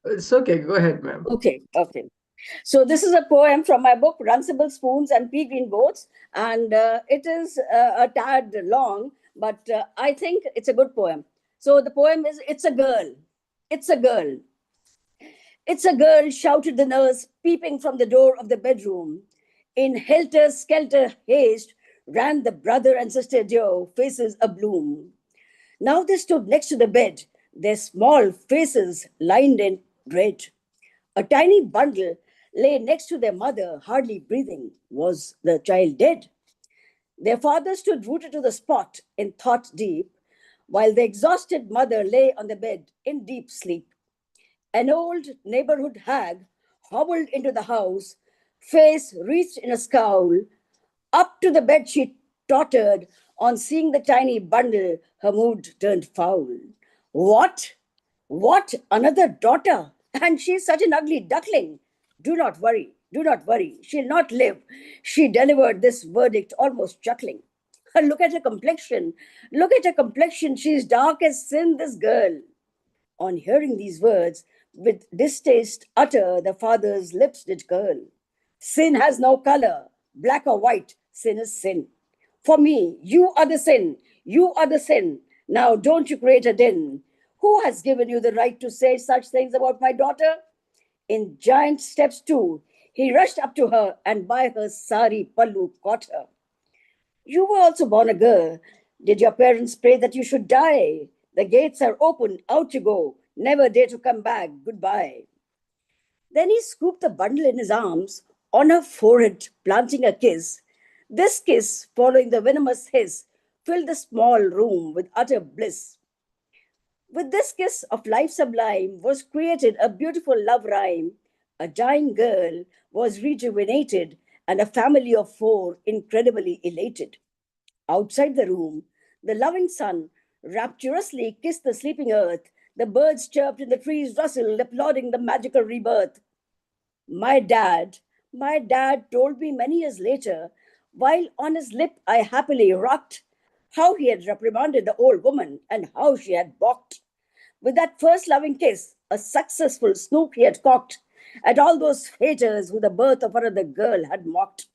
It's okay. Go ahead, ma'am. Okay. So this is a poem from my book, Runcible Spoons and Pea Green Boats. And it is a tad long, but I think it's a good poem. So the poem is, It's a Girl. It's a girl. It's a girl, shouted the nurse, peeping from the door of the bedroom. In helter-skelter haste ran the brother and sister Joe, faces abloom. Now they stood next to the bed, their small faces lined in dread. A tiny bundle lay next to their mother, hardly breathing. Was the child dead? Their father stood rooted to the spot in thought deep, while the exhausted mother lay on the bed in deep sleep. An old neighborhood hag hobbled into the house, face reached in a scowl. Up to the bed she tottered. On seeing the tiny bundle, her mood turned foul. What? What? Another daughter? And she's such an ugly duckling. Do not worry, she'll not live. She delivered this verdict almost chuckling. Look at her complexion. She's dark as sin, this girl. On hearing these words, with distaste utter, the father's lips did curl. Sin has no color, black or white, sin is sin. For me, you are the sin, Now don't you create a din. Who has given you the right to say such things about my daughter? In giant steps too, he rushed up to her and by her sari pallu caught her. You were also born a girl. Did your parents pray that you should die? The gates are open, out you go. Never dare to come back. Goodbye. Then he scooped the bundle in his arms, on her forehead, planting a kiss. This kiss, following the venomous hiss, filled the small room with utter bliss. With this kiss of life sublime was created a beautiful love rhyme. A dying girl was rejuvenated, and a family of 4 incredibly elated. Outside the room, the loving sun rapturously kissed the sleeping earth. The birds chirped and the trees rustled, applauding the magical rebirth. My dad told me many years later, while on his lip I happily rocked, how he had reprimanded the old woman and how she had balked. With that first loving kiss, a successful snoop he had cocked at all those haters who the birth of another girl had mocked.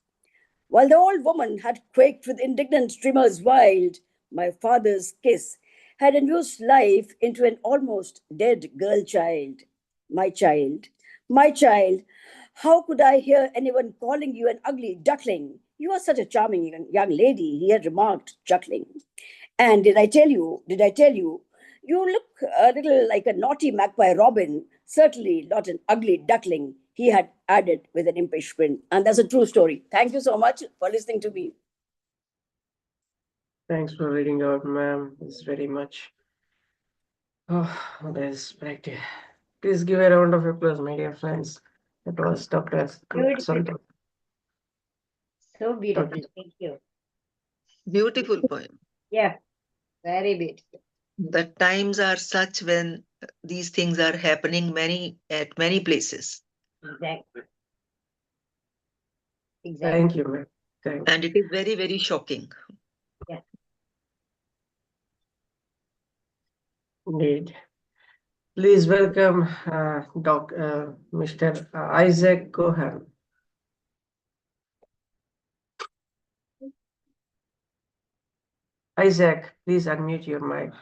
While the old woman had quaked with indignant tremors wild, my father's kiss had infused life into an almost dead girl child. My child, my child, how could I hear anyone calling you an ugly duckling? You are such a charming young lady, he had remarked, chuckling. And did I tell you, you look a little like a naughty magpie robin, certainly not an ugly duckling, he had added with an impish grin. And that's a true story. Thank you so much for listening to me. Thanks for reading out, ma'am. It's very much. Oh, that's practice. Please give a round of applause, my dear friends. It was Dr. Beautiful. So beautiful. Thank you. Beautiful poem. Yeah, very beautiful. The times are such when these things are happening at many places. Exactly. Thank you, ma'am. Thank you. And it is very, very shocking. Yeah. Indeed. Please welcome Mr. Isaac Cohen. Isaac, please unmute your mic.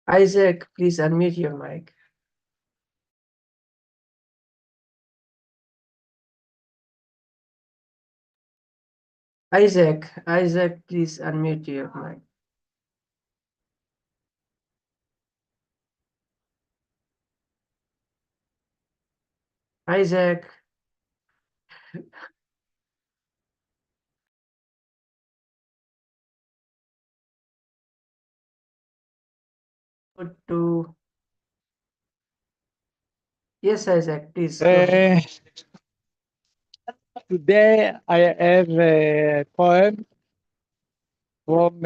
Isaac, please unmute your mic. Isaac, please unmute your mic. Isaac. To yes, Isaac, please. Go ahead. Today I have a poem from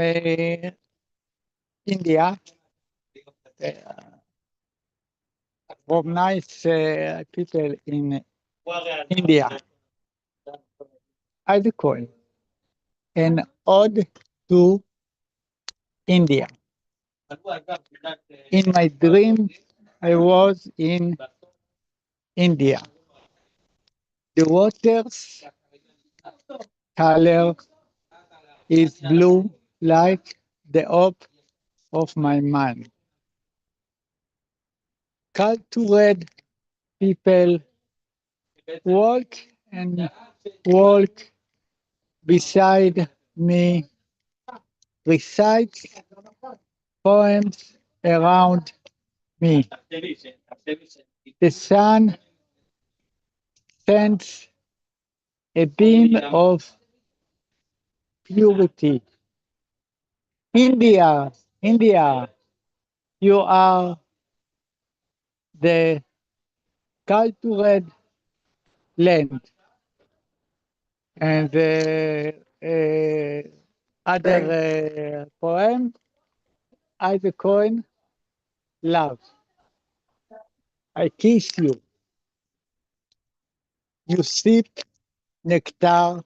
India, from nice people in India. I call an ode to India. In my dream, I was in India. The water's color is blue like the hope of my mind. Cultured people walk and walk beside me, recite poems around me. The sun sends a beam of purity. India, India, you are the cultured land. And other poem, I coin love. I kiss you. You sip nectar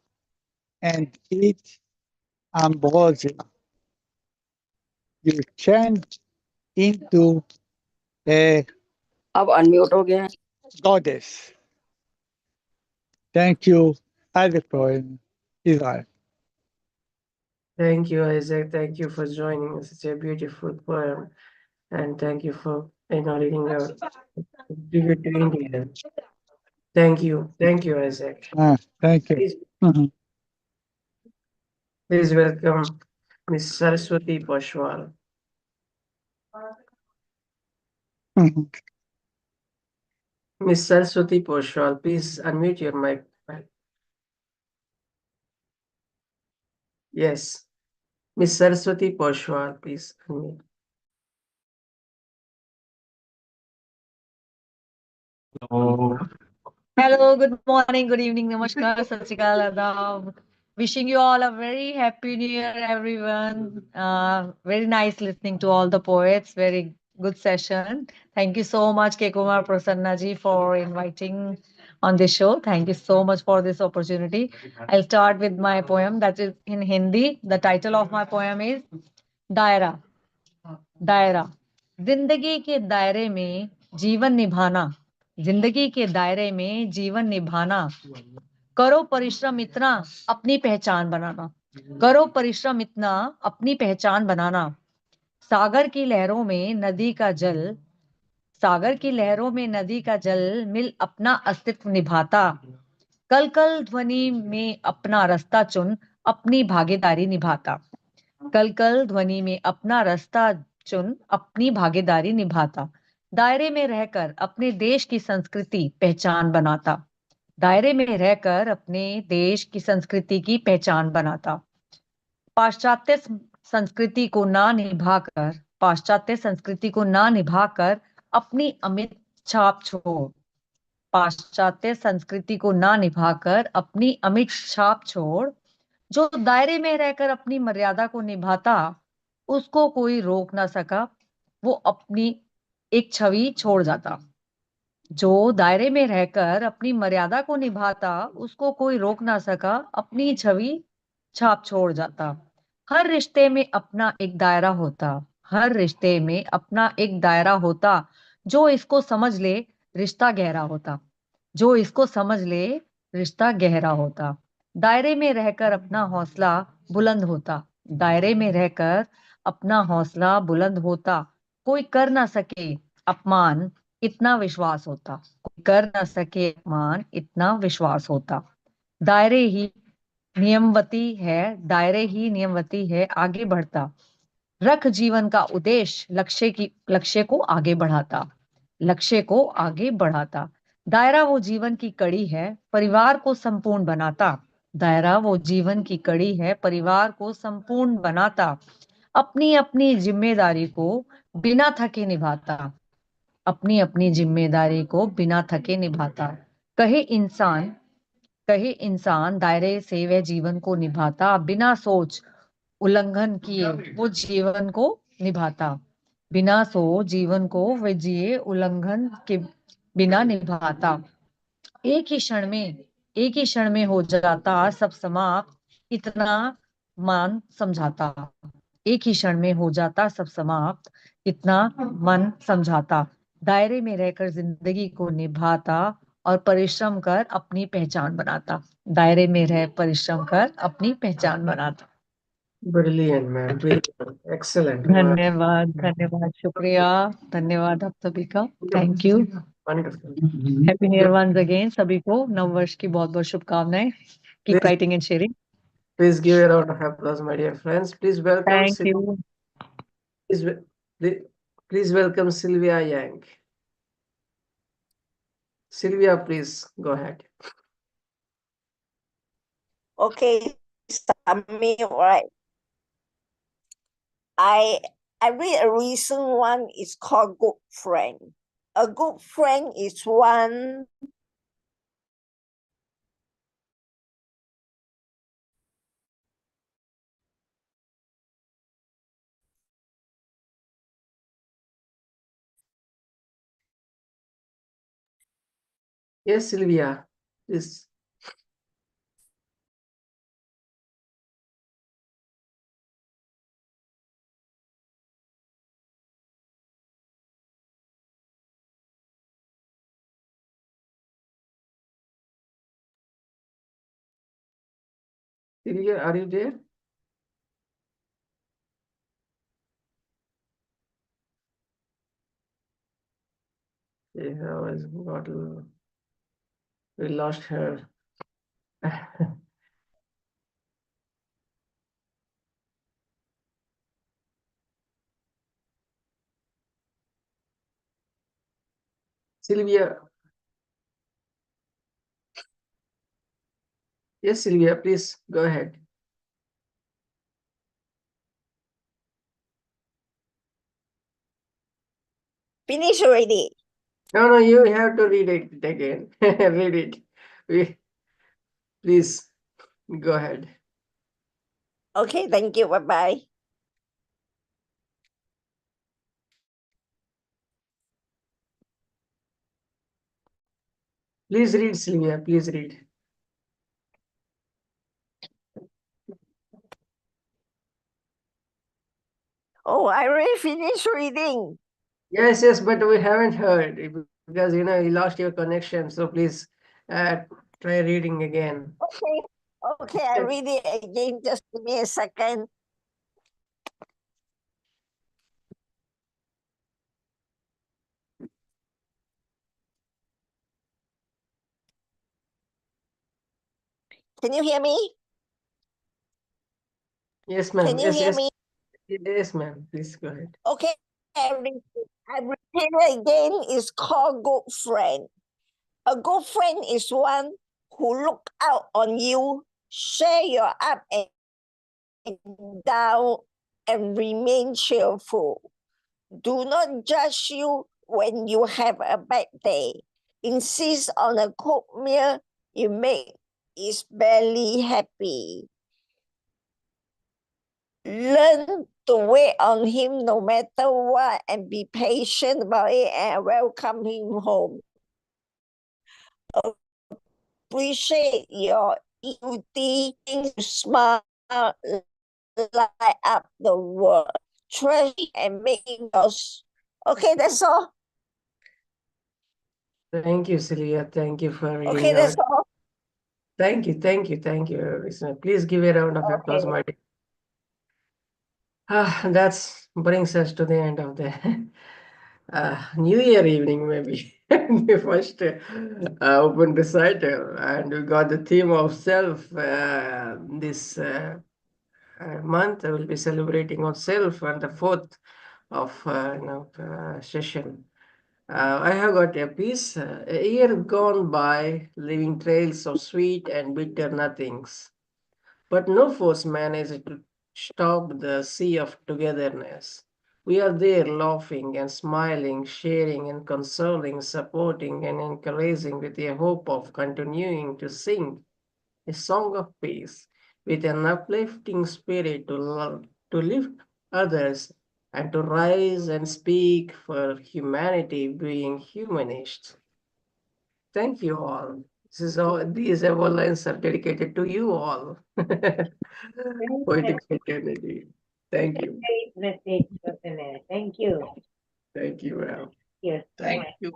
and eat ambrosia. You change into a अब unmute हो गया है. goddess. Thank you, other poem, Israel. Thank you, Isaac. Thank you for joining us. Such a beautiful poem. And thank you for reading out tribute to India. Thank you. Thank you, Isaac. Thank you. Please, please welcome Miss Saraswati Pashwal. Miss Saraswati Pashwal, please unmute your mic. Yes. Miss Saraswati Pashwal, please unmute. Hello, good morning, good evening, namaskar, sat sri akal, adab. Wishing you all a very happy new year, everyone. Very nice listening to all the poets. Very good session. Thank you so much, K. Kumar Prasanna ji, for inviting on this show. Thank you so much for this opportunity. I'll start with my poem that is in Hindi. The title of my poem is Daira. दायरा. जिंदगी के दायरे में जीवन निभाना जिंदगी के दायरे में जीवन निभाना, करो परिश्रम इतना अपनी पहचान बनाना, करो परिश्रम इतना अपनी पहचान बनाना। सागर की लहरों में नदी का जल, सागर की लहरों में नदी का जल मिल अपना अस्तित्व निभाता। कल कल ध्वनि में अपना रास्ता चुन अपनी भागीदारी निभाता। कल कल ध्वनि में अपना रास्ता चुन अपनी भागीदारी निभाता। दायरे में रहकर अपने देश की संस्कृति पहचान बनाता। दायरे में रहकर अपने देश की संस्कृति की पहचान बनाता। पाश्चात्य संस्कृति को ना निभाकर, पाश्चात्य संस्कृति को ना निभाकर अपनी अमिट छाप छोड़, पाश्चात्य संस्कृति को ना निभाकर अपनी अमिट छाप छोड़। जो दायरे में रहकर अपनी मर्यादा को निभाता, उसको कोई रोक ना सका, वो अपनी एक छवि छोड़ जाता। जो दायरे में रहकर अपनी मर्यादा को निभाता, उसको कोई रोक ना सका, अपनी छवि छाप छोड़ जाता। हर रिश्ते में अपना एक दायरा होता, हर रिश्ते में अपना एक दायरा होता। जो इसको समझ ले रिश्ता गहरा होता, जो इसको समझ ले रिश्ता गहरा होता। दायरे में रहकर अपना हौसला बुलंद होता, दायरे में रहकर अपना हौसला बुलंद होता। कोई कर ना सके अपमान, इतना विश्वास होता, कोई कर ना सके अपमान, इतना विश्वास होता। दायरे ही नियमवती है, दायरे ही नियमवती है, आगे बढ़ता। रख जीवन का उद्देश्य, लक्ष्य को आगे बढ़ाता, लक्ष्य को आगे बढ़ाता। दायरा वो जीवन की कड़ी है, परिवार को संपूर्ण बनाता। दायरा वो जीवन की कड़ी है, परिवार को संपूर्ण बनाता। अपनी अपनी जिम्मेदारी को बिना थके निभाता, अपनी अपनी जिम्मेदारी को बिना थके निभाता। कहे इंसान, कहे इंसान दायरे से वह जीवन को निभाता, बिना सोच उल्लंघन किए वो जीवन को निभाता। बिना सोच जीवन को वह जिए उल्लंघन के बिना निभाता। एक ही क्षण में, एक ही क्षण में हो जाता सब समाप्त, इतना मन समझाता। एक ही क्षण में हो जाता सब समाप्त, इतना मन समझाता। दायरे में रहकर जिंदगी को निभाता और परिश्रम कर अपनी पहचान बनाता। दायरे में रह परिश्रम कर अपनी पहचान बनाता। Brilliant, man. Brilliant. Excellent. धन्यवाद, धन्यवाद, शुक्रिया, धन्यवाद आप सभी का। Thank you. Wonderful. Happy new year once again सभी को, नव वर्ष की बहुत बहुत शुभकामनाएं। Keep Please, writing and sharing. please give a round of applause, my dear friends. Please welcome, thank you. please, please welcome Sylvia Yang. Sylvia, please go ahead. Okay, Sammy, right. I read a recent one. It's called Good Friend. A good friend is one Yes, Sylvia, please. Sylvia, are you there? Yeah, we lost her. Sylvia, yes, Sylvia, please go ahead. finish already. No, you have to read it again. Read it. Please go ahead. Okay, thank you. Bye-bye. Please read, Sylvia. Please read. Oh, I already finished reading. Yes, but we haven't heard. because you lost your connection. So please try reading again. Okay, I read it again. Just give me a second. Can you hear me? Yes, ma'am. Can you Yes, hear yes. me? Yes, ma'am. Please go ahead. Okay, I repeat it again. It's called good friend. A good friend is one who look out on you, share your up and down, and remain cheerful. Do not judge you when you have a bad day. Insist on a cooked meal you make is barely happy. Learn to wait on him no matter what and be patient about it and welcome him home. Appreciate your beauty, smile, light up the world. Treasure and make yours. Okay, that's all. Thank you, Celia. Thank you for reading Okay, that's out. all. Thank you, thank you, thank you, listener. Please give a round of applause, Okay. my dear. That brings us to the end of the New Year evening, maybe. The first open recital, and we got the theme of self. This month I will be celebrating on self on the 4th of session. I have got a piece, a year gone by, leaving trails of sweet and bitter nothings. But no force managed to stop the sea of togetherness. We are there laughing and smiling, sharing and consoling, supporting and encouraging with a hope of continuing to sing a song of peace with an uplifting spirit to lift others and to rise and speak for humanity being humanist. Thank you all. These ever lines are dedicated to you all. Poetic fraternity. Thank you. Great message, Prasanna. Thank you. Thank you, ma'am. Yes. Thank you,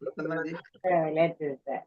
Prasanna ji. Let's do that.